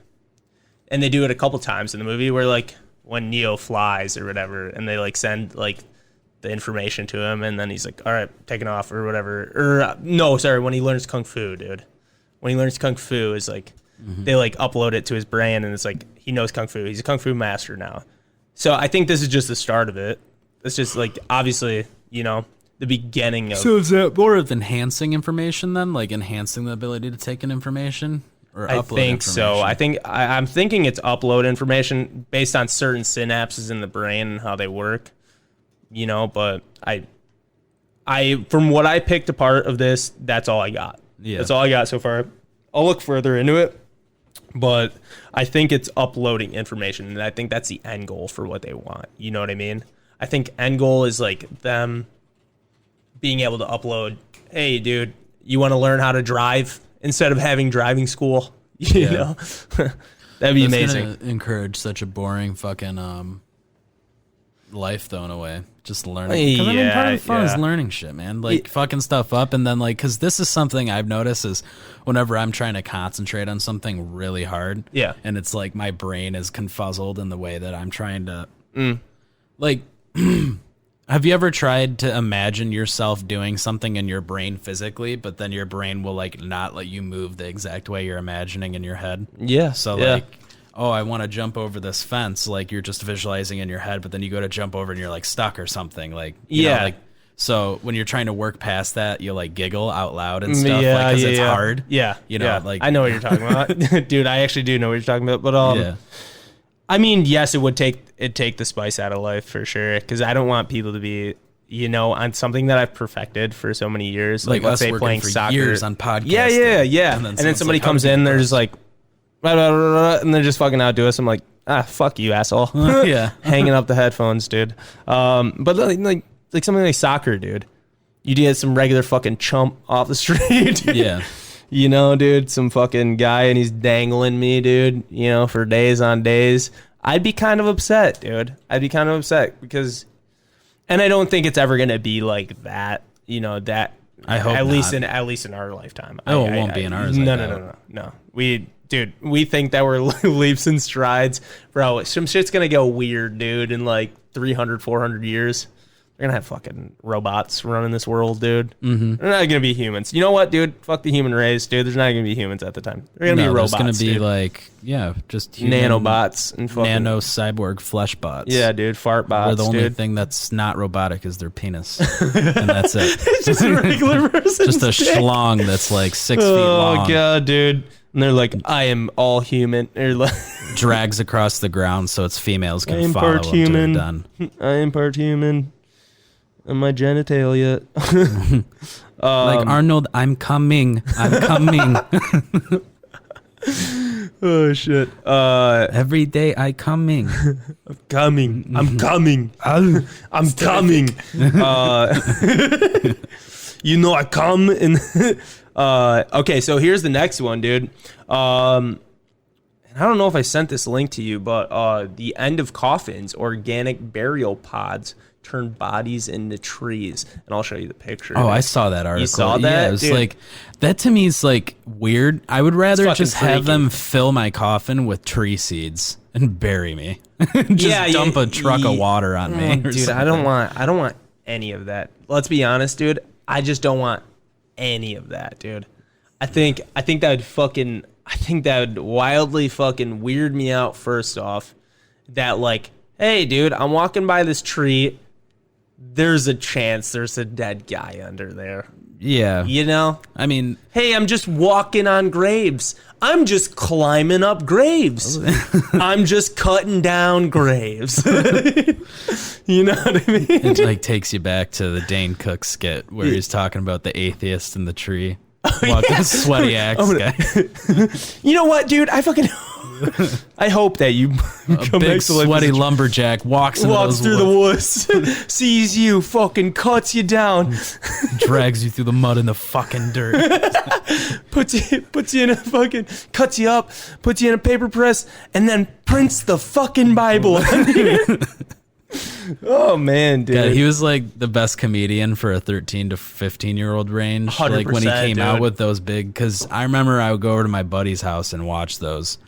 and they do it a couple times in the movie where like when Neo flies or whatever, and they like send like the information to him, and then he's like, all right, taking off or whatever. Or no, sorry, when he learns Kung Fu, dude. When he learns Kung Fu, is like, they like upload it to his brain, and it's like, he knows Kung Fu. He's a Kung Fu master now. So I think this is just the start of it. It's just like, obviously, you know, the beginning of.
So is that more of enhancing information then? Like enhancing the ability to take in information? Or
I think so. I'm thinking it's upload information based on certain synapses in the brain and how they work, you know, but I from what I picked apart of this, that's all I got.
Yeah.
That's all I got so far. I'll look further into it, but I think it's uploading information, and I think that's the end goal for what they want. You know what I mean? I think end goal is like them being able to upload, hey, dude, you want to learn how to drive instead of having driving school? You know? That'd be amazing.
Encourage such a boring fucking life, though, in a way. Just learning. Because I mean, part of the fun is learning shit, man. Like fucking stuff up, and then like, because this is something I've noticed is whenever I'm trying to concentrate on something really hard, and it's like my brain is confuzzled in the way that I'm trying to, like. Have you ever tried to imagine yourself doing something in your brain physically, but then your brain will like not let you move the exact way you're imagining in your head?
Yeah.
So like, oh, I want to jump over this fence. Like you're just visualizing in your head, but then you go to jump over and you're like stuck or something. Like, you know, like, so when you're trying to work past that, you like giggle out loud and stuff, like, cause it's hard.
Yeah.
You know, like,
I know what you're talking about. Dude, I actually do know what you're talking about, but, I mean, yes, it would take the spice out of life for sure, because I don't want people to be, you know, on something that I've perfected for so many years. Like let's say playing soccer.
Years on podcasts.
Yeah. And then somebody like, comes in, they're just like, blah, blah, blah, blah, and they're just fucking outdo us. I'm like, fuck you, asshole. Hanging up the headphones, dude. But like something like soccer, dude. You get some regular fucking chump off the street.
Yeah.
You know, dude, some fucking guy and he's dangling me, dude, you know, for days on days. I'd be kind of upset, dude. I'd be kind of upset because, and I don't think it's ever going to be like that, you know, that
I hope
at least in our lifetime.
Oh, it won't be in ours.
No. We think that we're leaps and strides, bro. Some shit's going to go weird, dude, in like 300, 400 years. We're going to have fucking robots running this world, dude. Mm-hmm. They're not going to be humans. You know what, dude? Fuck the human race, dude. There's not going to be humans at the time. They're going to be robots,
there's going to be
dude.
Like, just human,
nanobots and fucking
nano cyborg flesh bots.
Yeah, dude. Fart bots,
where the only
dude.
thing that's not robotic is their penis. And that's it.
It's just a regular person.
Just a schlong that's like 6 feet long.
Oh, God, dude. And they're like, I am all human. Or like,
drags across the ground so its females
I
can
am
follow
part
up
human.
to done.
I am part human. And my genitalia.
Like, Arnold, I'm coming. I'm coming.
Oh, shit.
Every day I coming.
I'm coming. I'm coming. I'm coming. You know I come. Okay, so here's the next one, dude. And I don't know if I sent this link to you, but the end of coffins, organic burial pods turn bodies into trees. And I'll show you the picture.
Oh, I saw that article.
You saw that?
Yeah, it was like, that to me is like weird. I would rather just have them fill my coffin with tree seeds and bury me. Just dump a truck of water on me.
Dude, I don't want any of that. Let's be honest, dude. I just don't want any of that, dude. I think that would wildly fucking weird me out. First off, that like, hey, dude, I'm walking by this tree. There's a chance there's a dead guy under there.
Yeah.
You know?
I mean,
hey, I'm just walking on graves. I'm just climbing up graves. I'm just cutting down graves. You know what I mean?
it like takes you back to the Dane Cook skit where he's talking about the atheist in the tree. Walking sweaty axe guy.
You know what, dude? I hope that you
a big sweaty lumberjack walks
through the woods, sees you, fucking cuts you down,
drags you through the mud and the fucking dirt,
puts you in a fucking, cuts you up, puts you in a paper press, and then prints the fucking Bible on you. Oh man, dude.
God, he was like the best comedian for a 13 to 15-year-old range. Like when he came out with those big, because I remember I would go over to my buddy's house and watch those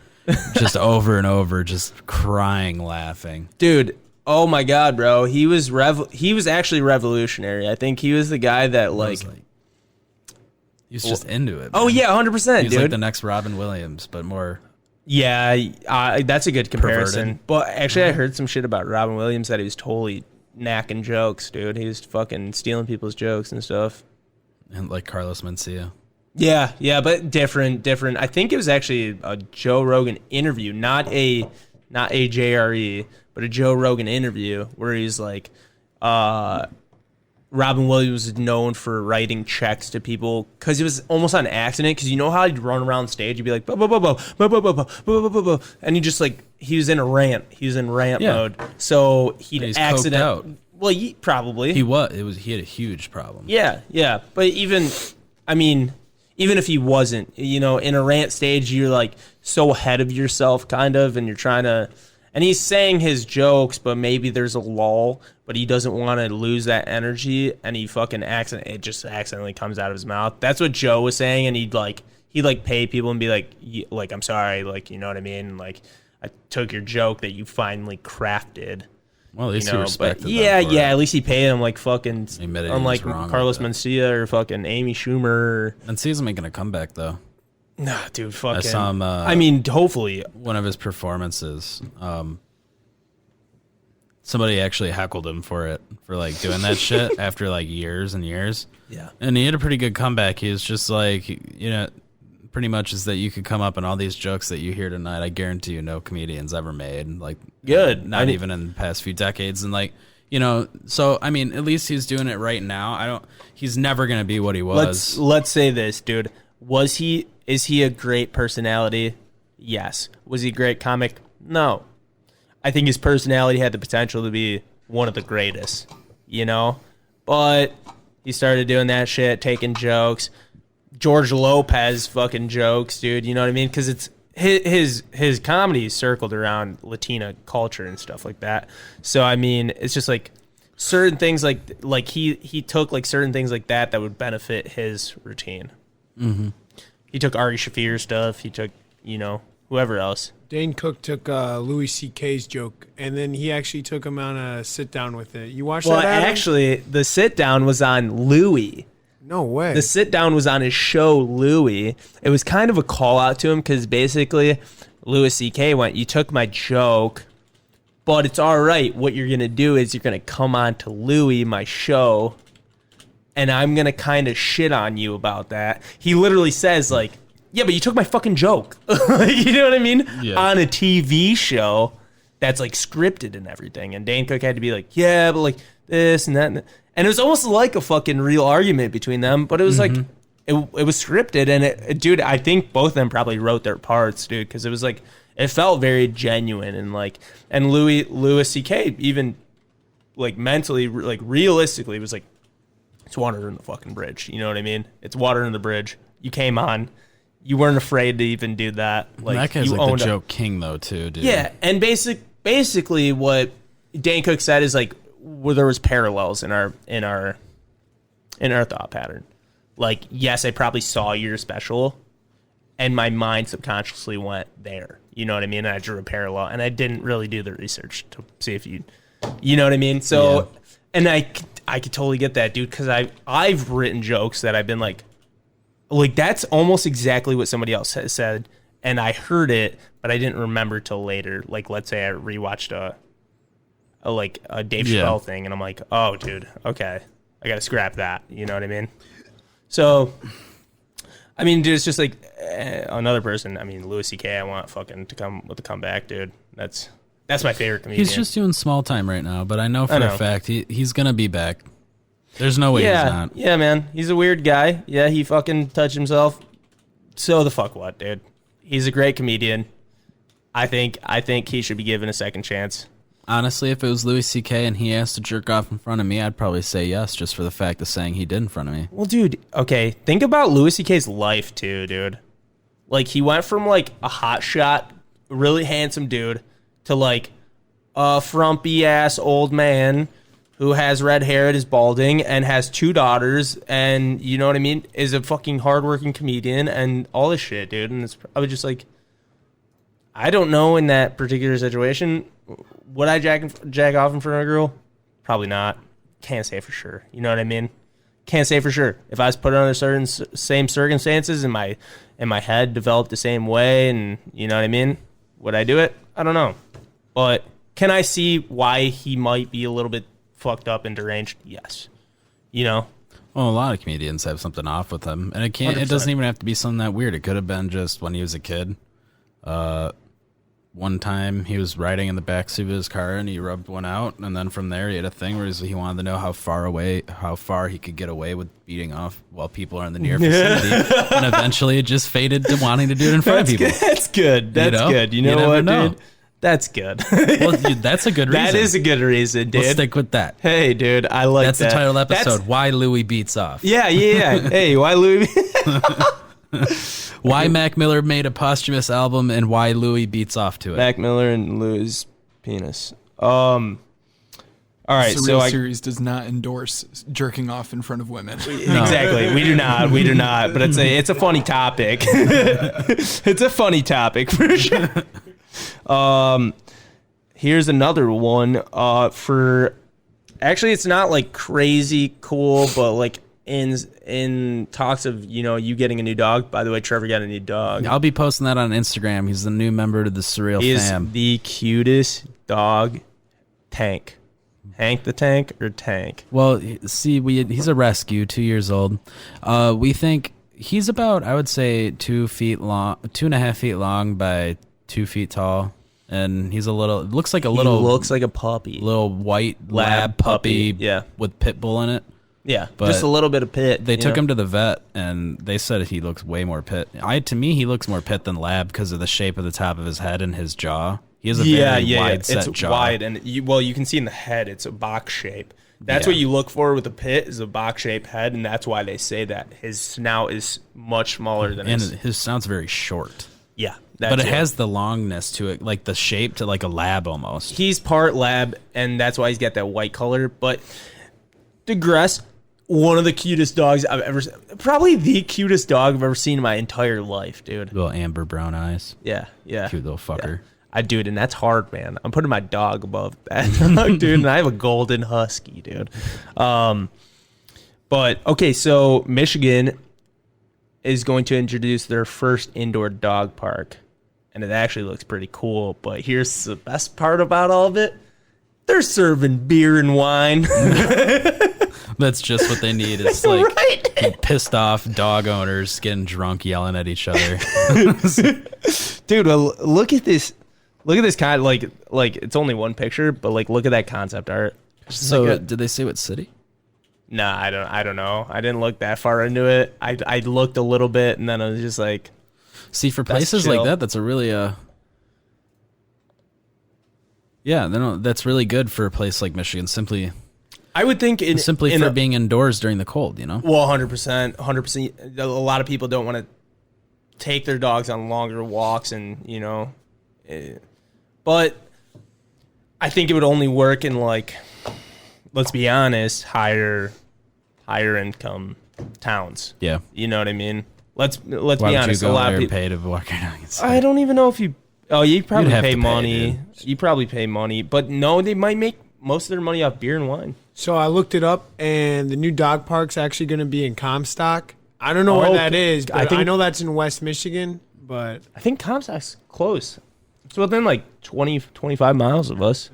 just over and over, just crying, laughing.
Dude, oh my God, bro. He was actually revolutionary. I think he was the guy that
he was just into it.
Oh
man.
Yeah, 100%,
He's
dude.
like the next Robin Williams, but more.
Yeah, that's a good comparison.
Perverted.
But actually, I heard some shit about Robin Williams that he was totally knacking jokes, dude. He was fucking stealing people's jokes and stuff.
And like Carlos Mencia.
Yeah, but different. I think it was actually a Joe Rogan interview, not a JRE, but a Joe Rogan interview where he's like, Robin Williams is known for writing checks to people because it was almost on accident. Because you know how he'd run around stage, he'd be like, and he was in a rant. He was in rant mode, so he'd accident. Well, probably
he was. He had a huge problem.
Yeah. But even if he wasn't, in a rant stage, you're like so ahead of yourself, kind of, and you're trying to. And he's saying his jokes, but maybe there's a lull, but he doesn't want to lose that energy, and he fucking it just accidentally comes out of his mouth. That's what Joe was saying, and he'd pay people and be like, I'm sorry, like, you know what I mean? Like, I took your joke that you finally crafted.
Well, at least he respected them
yeah, at least he paid him like fucking, unlike
wrong
Carlos Mencia or fucking Amy Schumer.
Mencia's making a comeback, though.
Nah, dude, fucking.
I saw him.
Hopefully,
one of his performances. Somebody actually heckled him for like doing that shit after like years and years.
Yeah,
and he had a pretty good comeback. He was just like, pretty much is that you could come up and all these jokes that you hear tonight. I guarantee you, no comedians ever made like
good.
Not even in the past few decades, and like. So I mean, at least he's doing it right now. He's never gonna be what he was.
Let's say this, dude. Is he a great personality? Yes. Was he a great comic? No. I think his personality had the potential to be one of the greatest, But he started doing that shit, taking jokes. George Lopez fucking jokes, dude. You know what I mean? Because it's his comedy circled around Latina culture and stuff like that. So I mean, it's just like certain things like he took like certain things like that would benefit his routine. Mm-hmm. He took Ari Shaffir stuff. He took whoever else.
Dane Cook took Louis C.K.'s joke, and then he actually took him on a sit down with it. You watched that? Well,
actually, the sit down was on Louis.
No way.
The sit down was on his show, Louis. It was kind of a call out to him because basically Louis C.K. went, you took my joke, but it's all right. What you're going to do is you're going to come on to Louis, my show, and I'm going to kind of shit on you about that. He literally says, like, yeah, but you took my fucking joke. You know what I mean? Yeah. On a TV show that's, like, scripted and everything. And Dane Cook had to be like, yeah, but, like, this and that. And it was almost like a fucking real argument between them. But it was, like, it was scripted. And, dude, I think both of them probably wrote their parts, dude. Because it was, like, it felt very genuine. And, like, and Louis C.K. even, like, mentally, like, realistically was like, it's water in the fucking bridge. You know what I mean? It's water in the bridge. You came on. You weren't afraid to even do that. Like,
that guy's
you
like the joke king, though, too, dude.
Yeah, and basically what Dane Cook said is like, well, there was parallels in our thought pattern. Like, yes, I probably saw your special, and my mind subconsciously went there. You know what I mean? And I drew a parallel, and I didn't really do the research to see if you know what I mean? So, yeah. And I could totally get that, dude, because I've written jokes that I've been like that's almost exactly what somebody else has said, and I heard it, but I didn't remember till later. Like, let's say I rewatched a Dave Chappelle thing, and I'm like, oh, dude, okay, I gotta scrap that. You know what I mean? So, I mean, dude, it's just like another person. I mean, Louis C.K. I want fucking to come with the comeback, dude. That's my favorite comedian.
He's just doing small time right now, but I know for a fact he's gonna be back. There's no way he's not.
Yeah, man. He's a weird guy. Yeah, he fucking touched himself. So the fuck what, dude? He's a great comedian. I think he should be given a second chance.
Honestly, if it was Louis C.K. and he asked to jerk off in front of me, I'd probably say yes, just for the fact of saying he did in front of me.
Well, dude, okay, think about Louis C.K.'s life too, dude. Like, he went from like a hotshot, really handsome dude to like a frumpy ass old man who has red hair and is balding and has 2 daughters and, you know what I mean, is a fucking hardworking comedian and all this shit, dude. And I was just like, I don't know in that particular situation, would I jack off in front of a girl? Probably not. Can't say for sure. You know what I mean? Can't say for sure. If I was put under certain same circumstances and my head developed the same way, and you know what I mean, would I do it? I don't know. But can I see why he might be a little bit fucked up and deranged? Yes. You know?
Well, a lot of comedians have something off with them, and it 100%. Doesn't even have to be something that weird. It could have been just when he was a kid. One time he was riding in the backseat of his car and he rubbed one out, and then from there he had a thing where he wanted to know how far he could get away with beating off while people are in the near vicinity, and eventually it just faded to wanting to do it in front of people.
That's good. That's good. You know what, dude? That's good.
Well, dude, that's a good reason.
That is a good reason, dude.
Let's stick with that.
Hey, dude, I like
that. That's the title of the episode. Why Louis beats off.
Yeah. Hey, why Louis?
Why Mac Miller made a posthumous album and why Louis beats off to it.
Mac Miller and Louis' penis. All right,
SURREAL series does not endorse jerking off in front of women.
No. Exactly, we do not. But it's a funny topic. It's a funny topic for sure. Here's another one. Actually, it's not like crazy cool, but like in talks of, you know, you getting a new dog. By the way, Trevor got a new dog.
I'll be posting that on Instagram. He's the new member to the SURREAL fam.
He's the cutest dog. Tank. Hank the Tank or Tank?
Well, see, he's a rescue, 2 years old. We think he's about, I would say, 2 feet long, 2.5 feet long by 2 feet tall. And he's looks like a puppy. Little white lab puppy with Pitbull in it.
Yeah, but just a little bit of pit.
They took him to the vet, and they said he looks way more pit. To me, he looks more pit than lab because of the shape of the top of his head and his jaw. He has a very wide set jaw. It's wide, and you can see in the head, it's a box shape. That's what you look for with a pit, is a box-shaped head, and that's why they say that his snout is much smaller than his snout's very short.
Yeah.
But it has the longness to it, like the shape to like a lab almost.
He's part lab, and that's why he's got that white color. But digress, one of the cutest dogs I've ever seen. Probably the cutest dog I've ever seen in my entire life, dude.
Little amber brown eyes.
Yeah.
Cute little fucker.
Yeah. Dude, and that's hard, man. I'm putting my dog above that dog, dude, and I have a golden husky, dude. But, okay, so Michigan is going to introduce their first indoor dog park, and it actually looks pretty cool. But here's the best part about all of it. They're serving beer and wine.
That's just what they need. It's like pissed off dog owners getting drunk, yelling at each other.
Dude, well, look at this. Look at this kind of like it's only one picture, but like look at that concept art.
So did they say what city?
Nah, I don't know. I didn't look that far into it. I looked a little bit, and then I was just like,
see, for places like that, that's a really that's really good for a place like Michigan. Simply,
I would think
for being indoors during the cold, you know.
Well, 100%. A lot of people don't want to take their dogs on longer walks, and you know, but I think it would only work in like, let's be honest, higher income towns.
Yeah,
you know what I mean. Let's
Why
be
would
honest.
You go
a lot
there
of people
and pay to walk your dogs.
I don't even know if you. Oh, you probably pay
to
money.
pay,
you probably pay money, but no, they might make most of their money off beer and wine.
So I looked it up, and the new dog park's actually going to be in Comstock. I don't know where that is, but I know that's in West Michigan. But
I think Comstock's close. It's within like 20, 25 miles of us.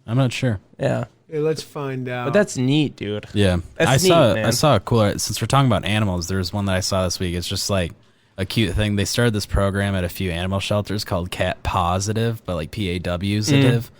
I'm not sure.
Yeah.
hey, let's find out.
But that's neat, dude.
Yeah,
That's
I saw a cooler. Since we're talking about animals, there's one that I saw this week. It's just like a cute thing. They started this program at a few animal shelters called Cat Positive, but like PAWsitive.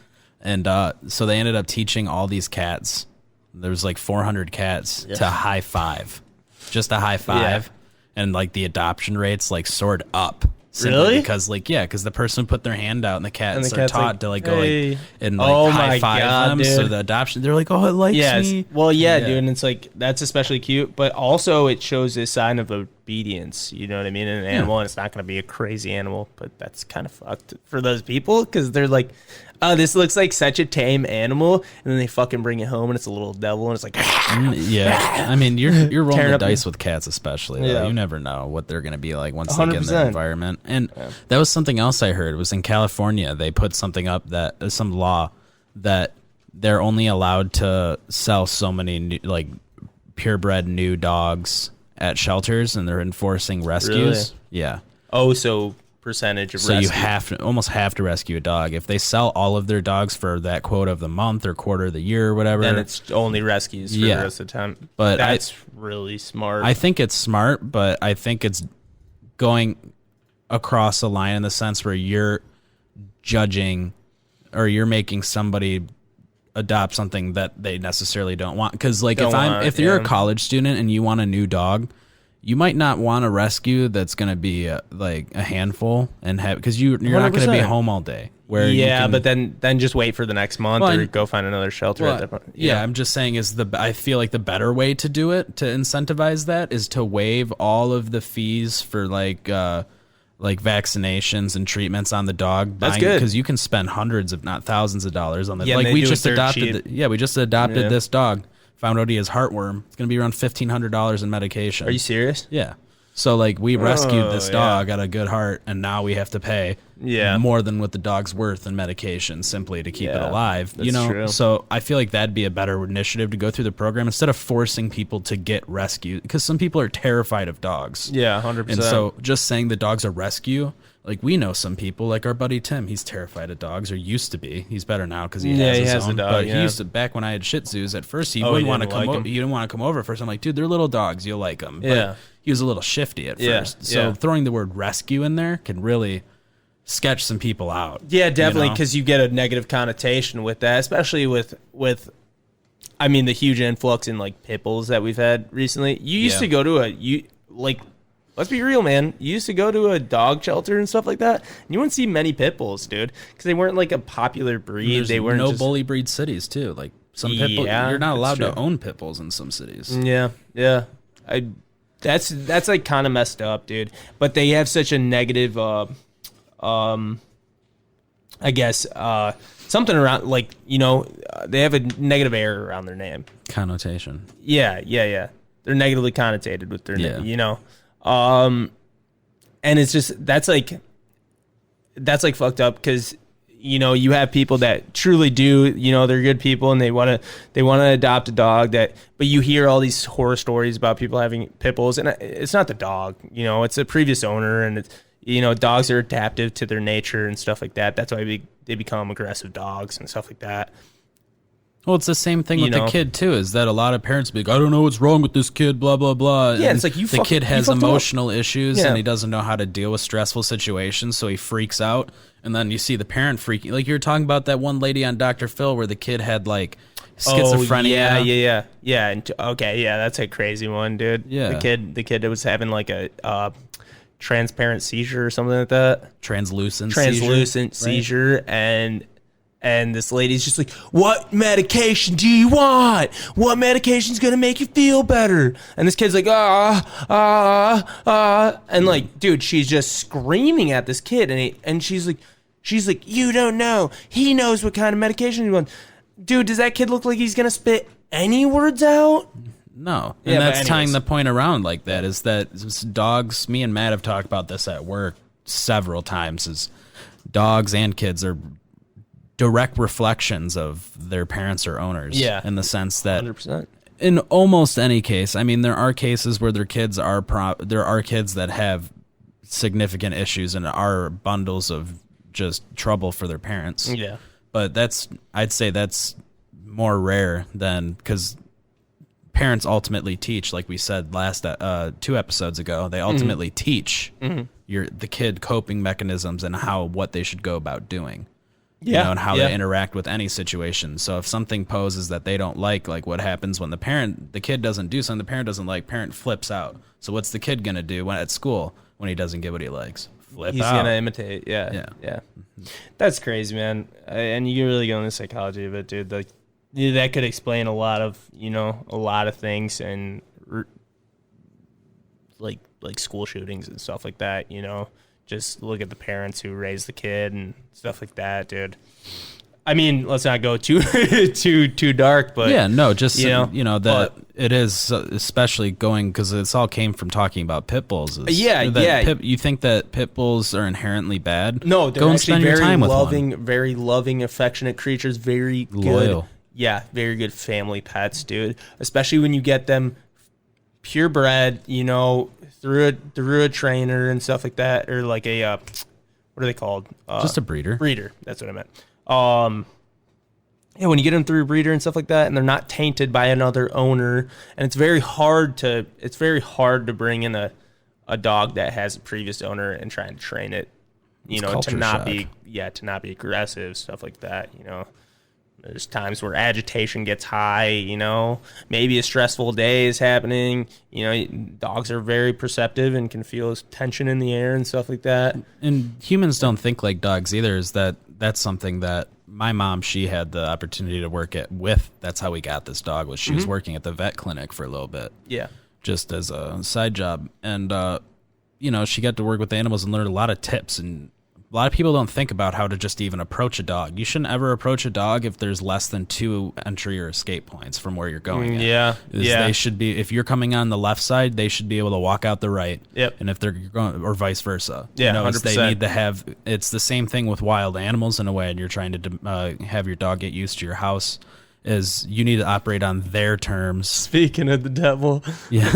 And so they ended up teaching all these cats. There was like 400 cats to high five, just a high five, and like the adoption rates like soared up.
Really?
Because because the person put their hand out and the cats are
cat's
taught
like,
to like go
hey.
like and like
Oh
high
my
five
God,
them.
dude.
So the adoption, they're like, oh, it likes me.
Well, yeah, dude, and it's like that's especially cute, but also it shows a sign of obedience. You know what I mean? In an animal, and it's not going to be a crazy animal, but that's kind of fucked for those people because they're like, oh, this looks like such a tame animal, and then they fucking bring it home and it's a little devil, and it's like,
Yeah, I mean, you're rolling
Tearing
the
up
dice with cats, especially.
Yeah.
You never know what they're going to be like once they get in their
100%.
environment. And that was something else I heard. It was in California. They put something up that some law that they're only allowed to sell so many new, like purebred new dogs at shelters, and they're enforcing rescues.
Really?
Yeah.
oh, so percentage of
So
rescue.
you almost have to rescue a dog. If they sell all of their dogs for that quota of the month or quarter of the year or whatever,
then it's only rescues for the rest of the time.
But
that's really smart.
I think it's smart, but I think it's going across a line in the sense where you're judging or you're making somebody adopt something that they necessarily don't want. Because like if you're a college student and you want a new dog, you might not want a rescue that's going to be like a handful and have because you're not going to be home all day.
But then just wait for the next month or go find another shelter at that point.
Yeah, I'm just saying I feel like the better way to do it to incentivize that is to waive all of the fees for like vaccinations and treatments on the dog.
That's good
because you can spend hundreds, if not thousands, of dollars on the.
Yeah,
like we
do
just
it dirt
adopted. We just adopted this dog. Found out he has heartworm. It's gonna be around $1,500 in medication.
Are you serious?
Yeah. So like we rescued this dog at a good heart, and now we have to pay more than what the dog's worth in medication simply to keep it alive.
That's true.
So I feel like that'd be a better initiative to go through the program instead of forcing people to get rescued because some people are terrified of dogs.
Yeah, 100%.
And so just saying the dog's a rescue, like we know some people, like our buddy Tim, he's terrified of dogs or used to be. He's better now because he has his own.
a dog.
But he used to back when I had Shih Tzus. At first, he wouldn't want to come over. He didn't want to come over first. I'm like, dude, they're little dogs. You'll like them. But he was a little shifty at first. So throwing the word rescue in there can really sketch some people out.
Yeah, definitely, because you get a negative connotation with that, especially with I mean, the huge influx in like Pitbulls that we've had recently. You used to go to let's be real, man. You used to go to a dog shelter and stuff like that, and you wouldn't see many Pitbulls, dude, because they weren't like a popular breed. They weren't
no bully breed cities too. Like some Pitbull, you're not allowed to own Pitbulls in some cities.
Yeah. That's like kind of messed up, dude. But they have such a negative, I guess, something around like they have a negative air around their name.
Connotation.
Yeah. They're negatively connotated with their name, and it's just that's like fucked up because you have people that truly do they're good people and they want to adopt a dog but you hear all these horror stories about people having pit bulls and it's not the dog, it's a previous owner, and it's dogs are adaptive to their nature and stuff like that. That's why they become aggressive dogs and stuff like that.
Well, it's the same thing with the kid too. Is that a lot of parents be like, I don't know what's wrong with this kid, blah blah blah.
Yeah, it's like
the kid has emotional issues and he doesn't know how to deal with stressful situations, so he freaks out. And then you see the parent freaking, like you were talking about that one lady on Dr. Phil where the kid had like schizophrenia.
Yeah. And, okay, yeah, that's a crazy one, dude.
Yeah,
the kid that was having like a transparent seizure or something like that.
Translucent
seizure, right? And this lady's just like, what medication do you want? What medication's going to make you feel better? And this kid's like, and like, dude, she's just screaming at this kid. And she's like, you don't know. He knows what kind of medication you want. Dude, does that kid look like he's going to spit any words out?
No. And that's tying the point around like that is that dogs, me and Matt have talked about this at work several times, is dogs and kids are direct reflections of their parents or owners.
Yeah.
In the sense that
100%.
in almost any case, I mean, there are cases where their kids are there are kids that have significant issues and are bundles of just trouble for their parents.
Yeah.
But I'd say that's more rare than, because parents ultimately teach, like we said last 2 episodes ago, they ultimately teach the kid coping mechanisms and what they should go about doing.
Yeah.
You know, and how they interact with any situation. So if something poses that they don't like what happens when the kid doesn't do something the parent doesn't like, parent flips out. So what's the kid gonna do at school when he doesn't get what he likes?
He's
out.
gonna imitate. Yeah. That's crazy, man. And you really go into the psychology of it, dude. Like, that could explain a lot of things, and like school shootings and stuff like that. You know, just look at the parents who raised the kid and stuff like that, dude. I mean, let's not go too too dark, but
yeah, no, just
but
it is especially going, because it's all came from talking about pit bulls. You think that pit bulls are inherently bad?
No, they're
go and
actually
spend your
very
time
loving,
with one.
very loving, affectionate creatures. Very
Loyal.
Good. Yeah, very good family pets, dude. Especially when you get them purebred, through a trainer and stuff like that, or like a what are they called?
Just a breeder.
Breeder. That's what I meant. When you get them through a breeder and stuff like that, and they're not tainted by another owner, and it's very hard to bring in a dog that has a previous owner and try and train it, to not be aggressive, stuff like that. There's times where agitation gets high, maybe a stressful day is happening. Dogs are very perceptive and can feel tension in the air and stuff like that.
And humans don't think like dogs either. That's something that my mom, she had the opportunity to work with. That's how we got this dog. She was working at the vet clinic for a little bit.
Yeah.
Just as a side job. And, she got to work with animals and learn a lot of tips. And a lot of people don't think about how to just even approach a dog. You shouldn't ever approach a dog if there's less than 2 entry or escape points from where you're going. They should be, if you're coming on the left side, they should be able to walk out the right.
Yep.
And if they're going, or vice versa.
100%.
They need to have, it's the same thing with wild animals in a way, and you're trying to have your dog get used to your house, is you need to operate on their terms.
Speaking of the devil.
Yeah.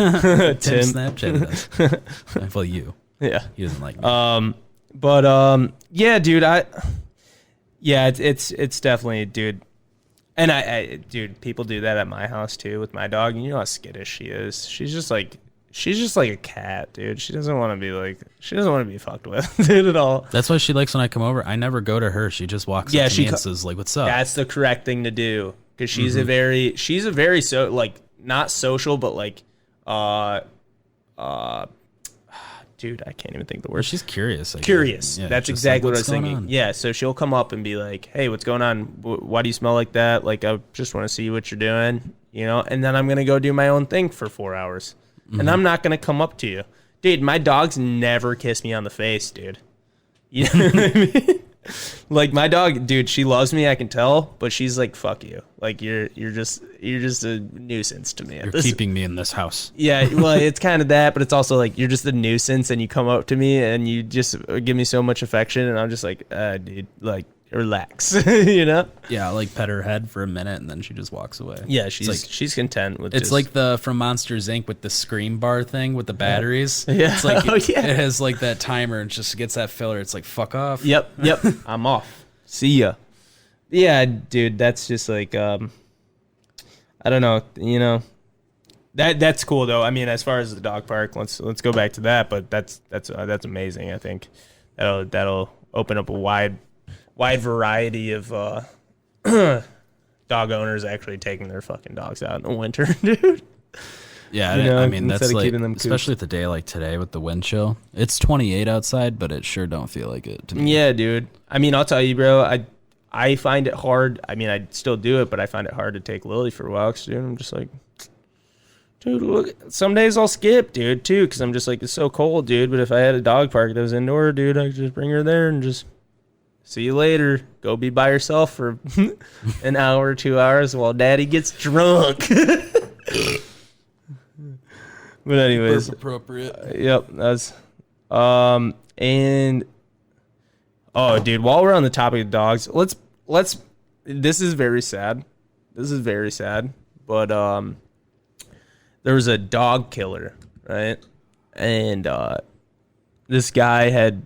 Tim.
Snapchat does. Well, you.
Yeah.
He doesn't like me.
But yeah, dude, it's definitely, dude. And dude, people do that at my house too with my dog. You know how skittish she is. She's just like a cat, dude. She doesn't want to be fucked with, dude, at all.
That's why she likes when I come over. I never go to her. She just walks up to me and says, like, what's up?
That's the correct thing to do, because she's a very not social, but like, dude, I can't even think the word.
She's curious.
Curious.
Yeah,
that's exactly what I was
going
thinking.
on?
Yeah, so she'll come up and be like, hey, what's going on? Why do you smell like that? Like, I just want to see what you're doing, and then I'm going to go do my own thing for 4 hours. And I'm not going to come up to you. Dude, my dogs never kiss me on the face, dude. You know what I mean? Like, my dog, dude, she loves me, I can tell, but she's like, fuck you. Like, you're just a nuisance to me.
You're keeping me in this house.
Yeah, well, it's kind of that, but it's also like, you're just a nuisance, and you come up to me and you just give me so much affection, and I'm just like, dude, like, relax,
Yeah, I like pet her head for a minute, and then she just walks away.
Yeah, she's content with.
It's like the from Monsters Inc. with the scream bar thing with the batteries.
Yeah,
it's like
it
has like that timer and just gets that filler. It's like, fuck off.
Yep, I'm off. See ya. Yeah, dude, that's just like I don't know, that's cool though. I mean, as far as the dog park, let's go back to that. But that's amazing. I think that'll open up a wide variety of dog owners actually taking their fucking dogs out in the winter, dude.
Yeah, I mean, that's like, especially with the day like today with the wind chill. It's 28 outside, but it sure don't feel like it to me.
Yeah, dude. I mean, I'll tell you, bro, I find it hard. I mean, I still do it, but I find it hard to take Lily for walks, dude. I'm just like, dude, look, some days I'll skip, dude, too, because I'm just like, it's so cold, dude. But if I had a dog park that was indoor, dude, I could just bring her there and just see you later. Go be by yourself for an hour or 2 hours while daddy gets drunk. But anyways,
appropriate.
Yep, that's and oh, dude, while we're on the topic of dogs, let's This is very sad. But there was a dog killer, right? And this guy had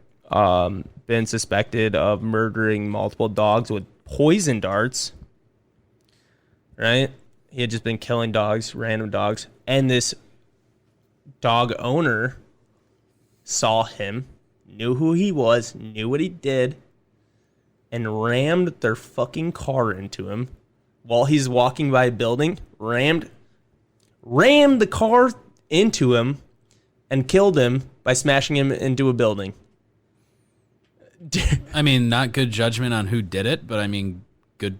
been suspected of murdering multiple dogs with poison darts, right? He had just been killing dogs, random dogs. And this dog owner saw him, knew who he was, knew what he did, and rammed their fucking car into him while he's walking by a building, rammed the car into him and killed him by smashing him into a building.
I mean, not good judgment on who did it, but I mean, good.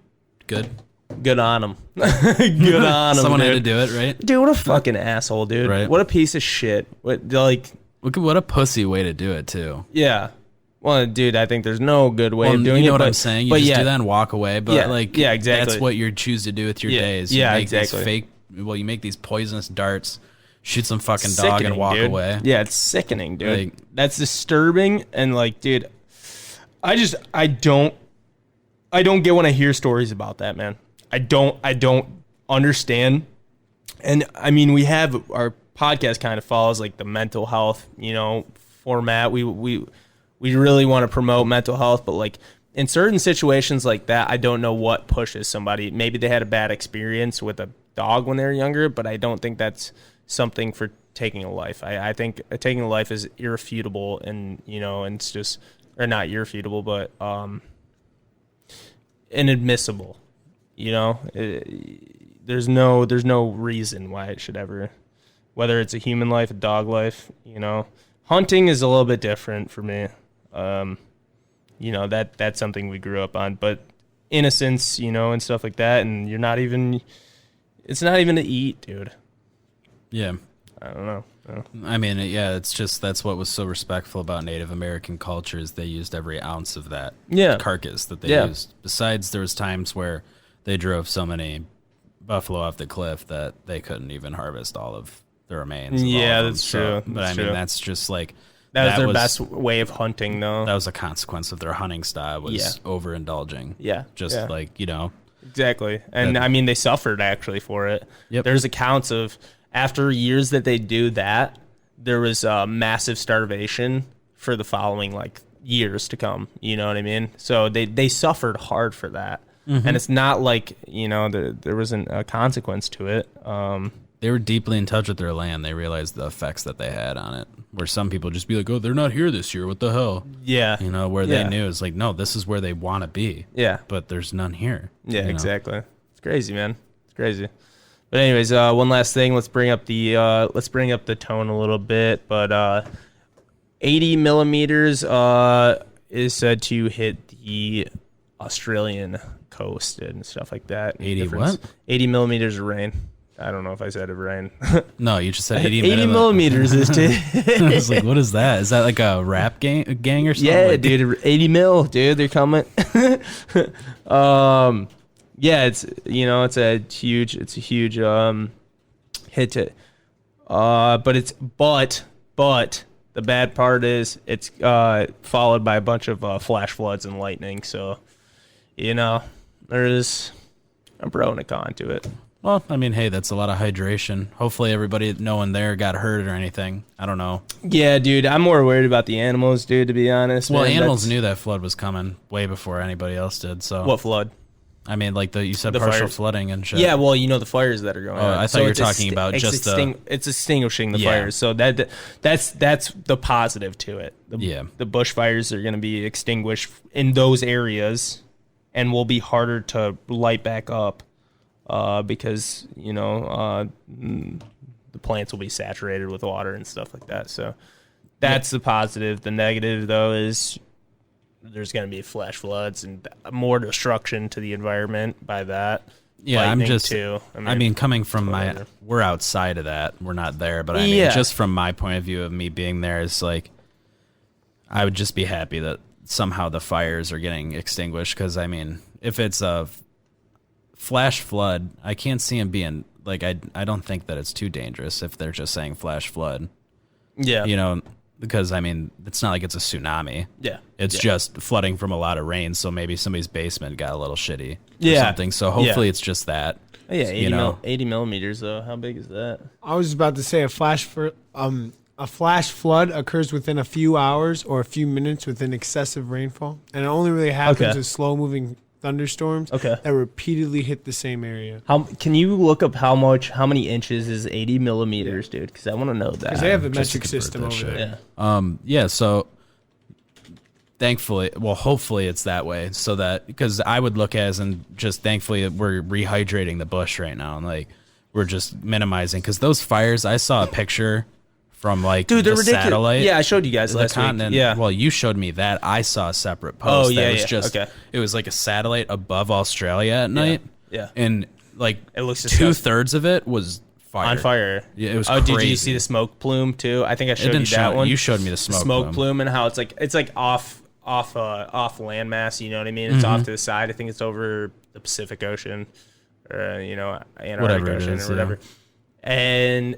Good on him. Good on him.
Someone
dude.
had to do it, right?
Dude, what a fucking asshole, dude.
Right.
What a piece of shit. What
a pussy way to do it too.
Yeah. Well, dude, I think there's no good way of doing it.
You know what I'm saying? You just do that and walk away. But
yeah, exactly.
That's what you choose to do with your days. You make these you make these poisonous darts, shoot some fucking dog and walk away.
Yeah, it's sickening, dude. That's disturbing. And dude, I don't get when I hear stories about that, man. I don't understand. And I mean, we have our podcast kind of follows the mental health, format. We really want to promote mental health, but in certain situations like that, I don't know what pushes somebody. Maybe they had a bad experience with a dog when they were younger, but I don't think that's something for taking a life. I think taking a life is irrefutable, and and it's just, or not irrefutable, but inadmissible. There's no reason why it should ever, whether it's a human life, a dog life. Hunting is a little bit different for me. That's something we grew up on, but innocence, and stuff like that, and it's not even to eat, dude.
Yeah.
I don't know.
I mean, yeah, it's just, that's what was so respectful about Native American culture, is they used every ounce of that carcass that they used. Besides, there was times where they drove so many buffalo off the cliff that they couldn't even harvest all of the remains.
Yeah, that's true.
But I mean, that's just
that was their best way of hunting, though.
That was a consequence of their hunting style, was overindulging.
Yeah.
Exactly.
And I mean, they suffered actually for it.
Yep.
There's accounts of after years that they do that, there was massive starvation for the following years to come. You know what I mean? So they suffered hard for that. Mm-hmm. And it's not there wasn't a consequence to it.
They were deeply in touch with their land. They realized the effects that they had on it. Where some people just be like, "Oh, they're not here this year. What the hell?"
Yeah.
Where they knew it's no, this is where they want to be.
Yeah.
But there's none here.
Yeah, exactly. It's crazy, man. It's crazy. But anyways, one last thing. Let's bring up the tone a little bit. But 80 millimeters is said to hit the Australian coast and stuff like that.
80 what?
80 millimeters of rain. I don't know if I said it right.
No, you just said 80
millimeters is to...
I was like, what is that? Is that like a rap gang or something?
Yeah, dude, 80 mil, dude. They're coming. Yeah, it's it's a huge hit to, but the bad part is it's followed by a bunch of flash floods and lightning. So, there's a pro and a con to it.
Well, I mean, hey, that's a lot of hydration. Hopefully everybody, no one there got hurt or anything. I don't know.
Yeah, dude, I'm more worried about the animals, dude, to be honest.
Well, animals knew that flood was coming way before anybody else did. So
what flood?
I mean, you said partial
fires.
flooding and shit.
Yeah, well, the fires that are going on.
I thought you were talking about just
it's extinguishing the fires. So that's the positive to it. The bushfires are going to be extinguished in those areas, and will be harder to light back up. Because the plants will be saturated with water and stuff like that. So that's the positive. The negative, though, is there's going to be flash floods and more destruction to the environment by that.
Yeah,
Lightning
I'm just
too.
I mean, coming from we're outside of that. We're not there, but I mean, just from my point of view of me being there, is I would just be happy that somehow the fires are getting extinguished. Because I mean, if it's a flash flood, I can't see him being I don't think that it's too dangerous if they're just saying flash flood.
Yeah.
because I mean, it's not like it's a tsunami.
Yeah.
It's just flooding from a lot of rain. So maybe somebody's basement got a little shitty or
Yeah.
something. So hopefully it's just that.
Oh, yeah, 80,
you know,
80 millimeters though. How big is that?
I was about to say a flash flood occurs within a few hours or a few minutes within excessive rainfall, and it only really happens with slow-moving thunderstorms that repeatedly hit the same area.
Can you look up how many inches is 80 millimeters, dude? Because I want to know that.
Because they have a metric system over there.
Yeah. So thankfully, well, hopefully it's that way, so that, because I would look as, and just thankfully we're rehydrating the bush right now, and like we're just minimizing, because those fires, I saw a picture from like
dude, they're
the
ridiculous.
satellite.
Yeah, I showed you guys
the
last
continent.
week. Yeah.
Well, you showed me that. I saw a separate post. That was just, it was like a satellite above Australia at night.
Yeah.
And like
it looks
2/3 of it was fire.
On fire.
Yeah, it was
crazy. Did you see
crazy.
the smoke plume too? I think I showed you that one.
You showed me the smoke
plume and how it's like off landmass. You know what I mean? It's off to the side. I think it's over the Pacific Ocean, or Antarctic Ocean or whatever. Yeah. And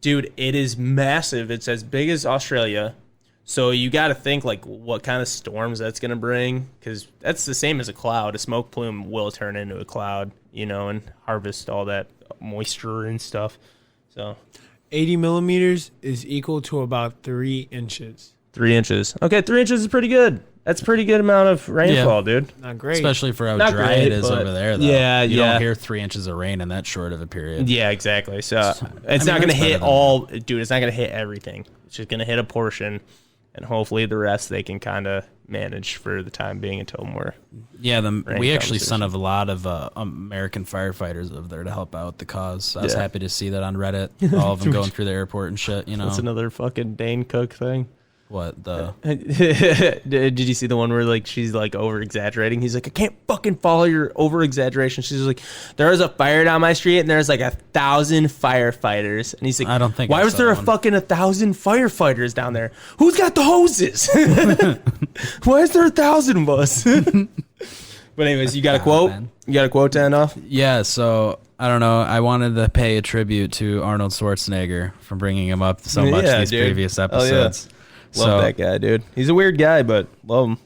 dude, it is massive. It's as big as Australia. So you got to think like what kind of storms that's going to bring, because that's the same as a cloud. A smoke plume will turn into a cloud, and harvest all that moisture and stuff. So
80 millimeters is equal to about 3 inches.
3 inches. Okay, 3 inches is pretty good. That's a pretty good amount of rainfall, dude.
Not great.
Especially for how
Not
dry
great,
it is over there, though.
Yeah,
you don't hear 3 inches of rain in that short of a period.
Yeah, exactly. So it's not going to hit all, dude, it's not going to hit everything. It's just going to hit a portion, and hopefully the rest they can kind of manage for the time being until more.
Yeah, we actually sent a lot of American firefighters over there to help out the cause. I was happy to see that on Reddit. All of them going through the airport and shit,
That's another fucking Dane Cook thing.
What the?
Did you see the one where like she's like over exaggerating? He's like, I can't fucking follow your over exaggeration. She's like, there was a fire down my street and there's like 1,000 firefighters. And he's like,
I don't think.
Why was there a fucking 1,000 firefighters down there? Who's got the hoses? Why is there 1,000 of us? But anyways, you got a quote? Man. You got a quote to end off?
Yeah. So I don't know. I wanted to pay a tribute to Arnold Schwarzenegger for bringing him up so much these previous episodes.
Love that guy, dude. He's a weird guy, but love him.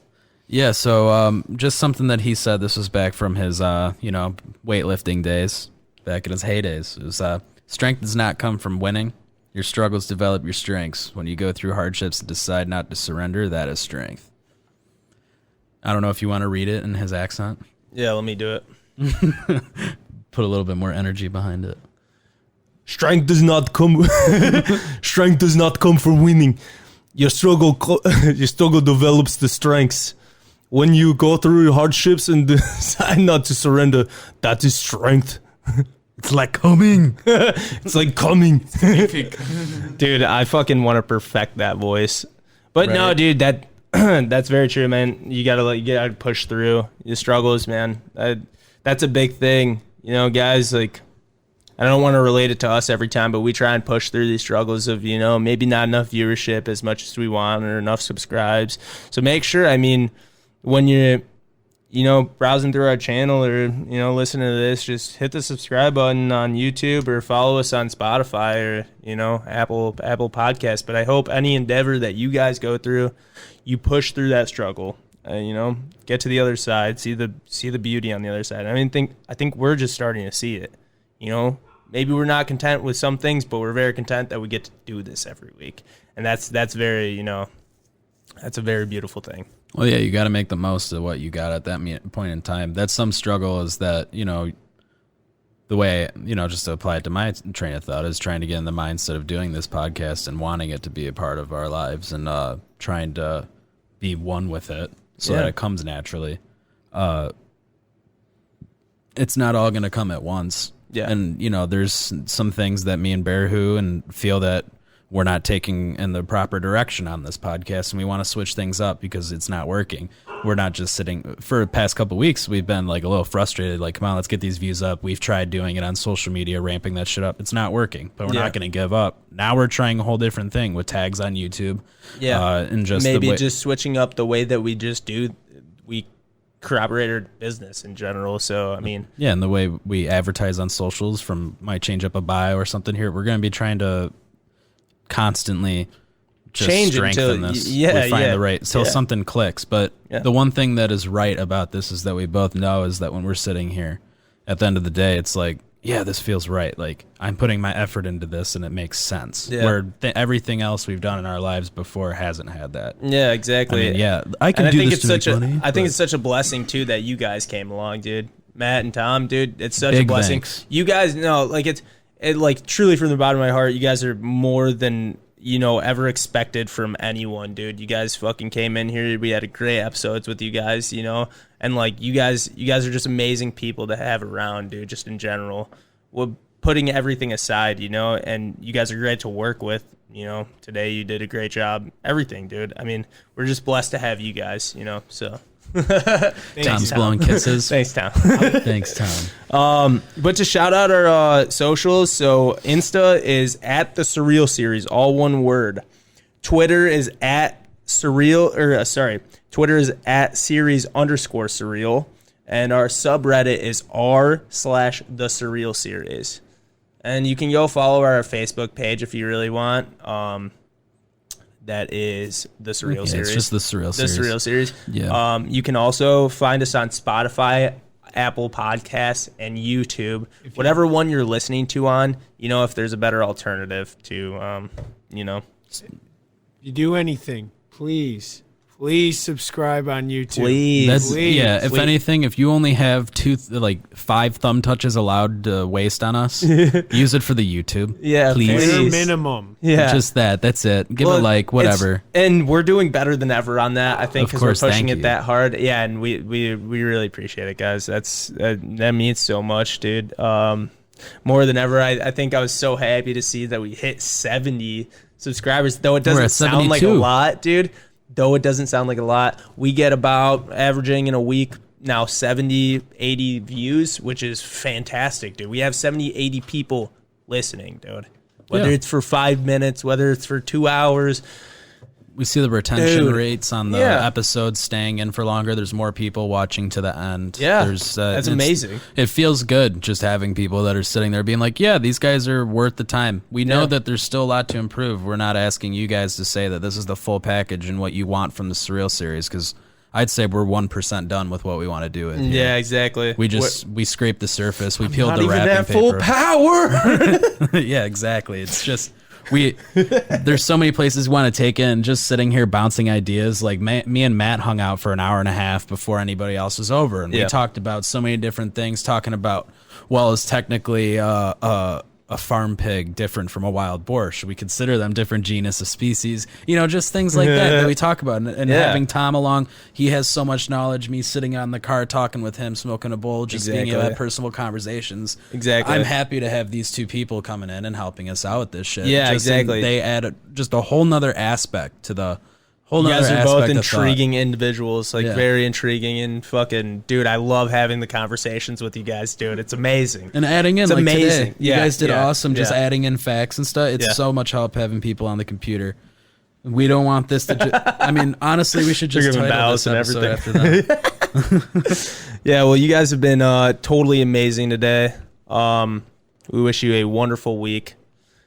Yeah, so just something that he said. This was back from his, weightlifting days, back in his heydays. It was, strength does not come from winning. Your struggles develop your strengths. When you go through hardships and decide not to surrender, that is strength. I don't know if you want to read it in his accent.
Yeah, let me do it.
Put a little bit more energy behind it.
Strength does not come from winning. Your struggle develops the strengths. When you go through hardships and decide not to surrender, that is strength. It's like coming. It's like coming. Dude, I fucking want to perfect that voice. But no, dude, that's very true, man. You gotta push through your struggles, man. That's a big thing, guys. Like, I don't want to relate it to us every time, but we try and push through these struggles of, maybe not enough viewership as much as we want or enough subscribes. So make sure, when you're, browsing through our channel or, listening to this, just hit the subscribe button on YouTube or follow us on Spotify or, Apple Podcasts. But I hope any endeavor that you guys go through, you push through that struggle, get to the other side, see the beauty on the other side. I think we're just starting to see it. Maybe we're not content with some things, but we're very content that we get to do this every week. And that's very, that's a very beautiful thing.
Well, yeah, you got to make the most of what you got at that point in time. That's some struggle is that, the way, just to apply it to my train of thought is trying to get in the mindset of doing this podcast and wanting it to be a part of our lives and trying to be one with it so that it comes naturally. It's not all going to come at once. Yeah. And, there's some things that me and Bearhoo and feel that we're not taking in the proper direction on this podcast, and we want to switch things up because it's not working. We're not just sitting for the past couple of weeks. We've been like a little frustrated. Like, come on, let's get these views up. We've tried doing it on social media, ramping that shit up. It's not working, but we're not going to give up. Now we're trying a whole different thing with tags on YouTube. Yeah. And just
maybe just switching up the way that we just do. We corroborate our business in general. So,
yeah, and the way we advertise on socials might change up a bio or something here. We're going to be trying to constantly just
change
strengthen
until
this.
yeah,
we find
yeah,
the right so
yeah.
something clicks. But
Yeah.
the one thing that is right about this is that we both know is that when we're sitting here, at the end of the day, it's like, yeah, this feels right. Like I'm putting my effort into this, and it makes sense.
Yeah.
Where everything else we've done in our lives before hasn't had that.
Yeah, exactly.
I mean, yeah, I can
And I
do
think
this
it's
to
such
make money.
I think
but-
it's such a blessing too that you guys came along, dude. Matt and Tom, dude, it's such a
Big
blessing.
thanks.
You guys know, like it like truly from the bottom of my heart, you guys are more than ever expected from anyone, dude. You guys fucking came in here. We had a great episodes with you guys, and like you guys are just amazing people to have around, dude. Just in general, well, putting everything aside, and you guys are great to work with. Today you did a great job. Everything, dude. I mean, we're just blessed to have you guys, so.
Tom's blowing kisses.
Thanks, Tom.
Thanks, Tom.
But to shout out our socials, so Insta is at the SURREAL series, all one word. Twitter is at Twitter is at series_surreal. And our subreddit is r/the SURREAL series. And you can go follow our Facebook page if you really want. That is the SURREAL series.
It's just the SURREAL
The
series.
SURREAL series.
Yeah.
You can also find us on Spotify, Apple Podcasts, and YouTube. Whatever one you're listening to on, if there's a better alternative to,
If you do anything, please subscribe on YouTube.
Please.
If
Please.
anything, if you only have 5 thumb touches allowed to waste on us, use it for the YouTube.
Yeah,
please.
please.
Bare minimum.
Yeah.
Just that. That's it. Give
Well,
a like, whatever.
And we're doing better than ever on that, I think,
Of
because we're
course,
pushing
thank
it
you.
that hard. Yeah, and we really appreciate it, guys. That means so much, dude. More than ever, I think I was so happy to see that we hit 70 subscribers, though it
We're
doesn't
at
sound like a
72.
lot, dude. Though it doesn't sound like a lot. We get about averaging in a week now 70, 80 views, which is fantastic, dude. We have 70, 80 people listening, dude. Whether
Yeah.
it's for 5 minutes, whether it's for 2 hours.
We see the retention
Dude.
rates on the
Yeah.
episodes staying in for longer. There's more people watching to the end.
Yeah.
There's,
That's amazing.
It feels good just having people that are sitting there being like, yeah, these guys are worth the time. We know
Yeah.
that there's still a lot to improve. We're not asking you guys to say that this is the full package and what you want from the SURREAL series, because I'd say we're 1% done with what we want to do with here.
Yeah, exactly.
We scraped the surface. We peeled
Not
the
even
wrapping
at full
paper.
power.
Yeah, exactly. It's just there's so many places we want to take in. Just sitting here bouncing ideas. Like me and Matt hung out for an hour and a half before anybody else was over, and we
Yeah.
talked about so many different things. Talking about, well, is technically a farm pig different from a wild boar? Should we consider them different genus of species? Just things like that we talk about. And
Yeah.
having Tom along, he has so much knowledge. Me sitting on the car talking with him, smoking a bowl, just being able to
Exactly.
have personal conversations.
Exactly.
I'm happy to have these two people coming in and helping us out with this shit.
Yeah,
Just
exactly.
They add just a whole nother aspect to the whole
You
nother
guys are
aspect
both
of thought.
intriguing individuals, like
Yeah.
very intriguing, and fucking, dude, I love having the conversations with you guys, dude. It's amazing.
And adding in,
It's
like
amazing.
today, you
Yeah,
guys did
yeah,
awesome. Just
yeah.
adding in facts and stuff. It's
Yeah.
so much help having people on the computer. We don't want this to. I mean, honestly, we should just
Giving
title
bows
this
and
episode
everything.
after that.
Yeah, well, you guys have been totally amazing today. We wish you a wonderful week.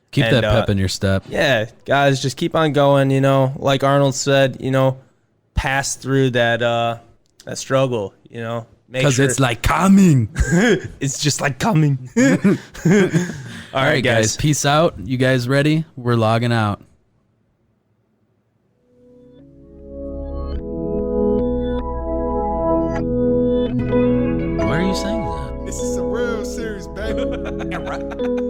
Keep
And,
that pep in your step.
Yeah, guys, just keep on going. Like Arnold said, pass through that struggle. Make
Because
sure
it's like coming.
it's just like coming. All right, guys.
Peace out. You guys ready? We're logging out. Why are you saying that?
This is a real series, baby.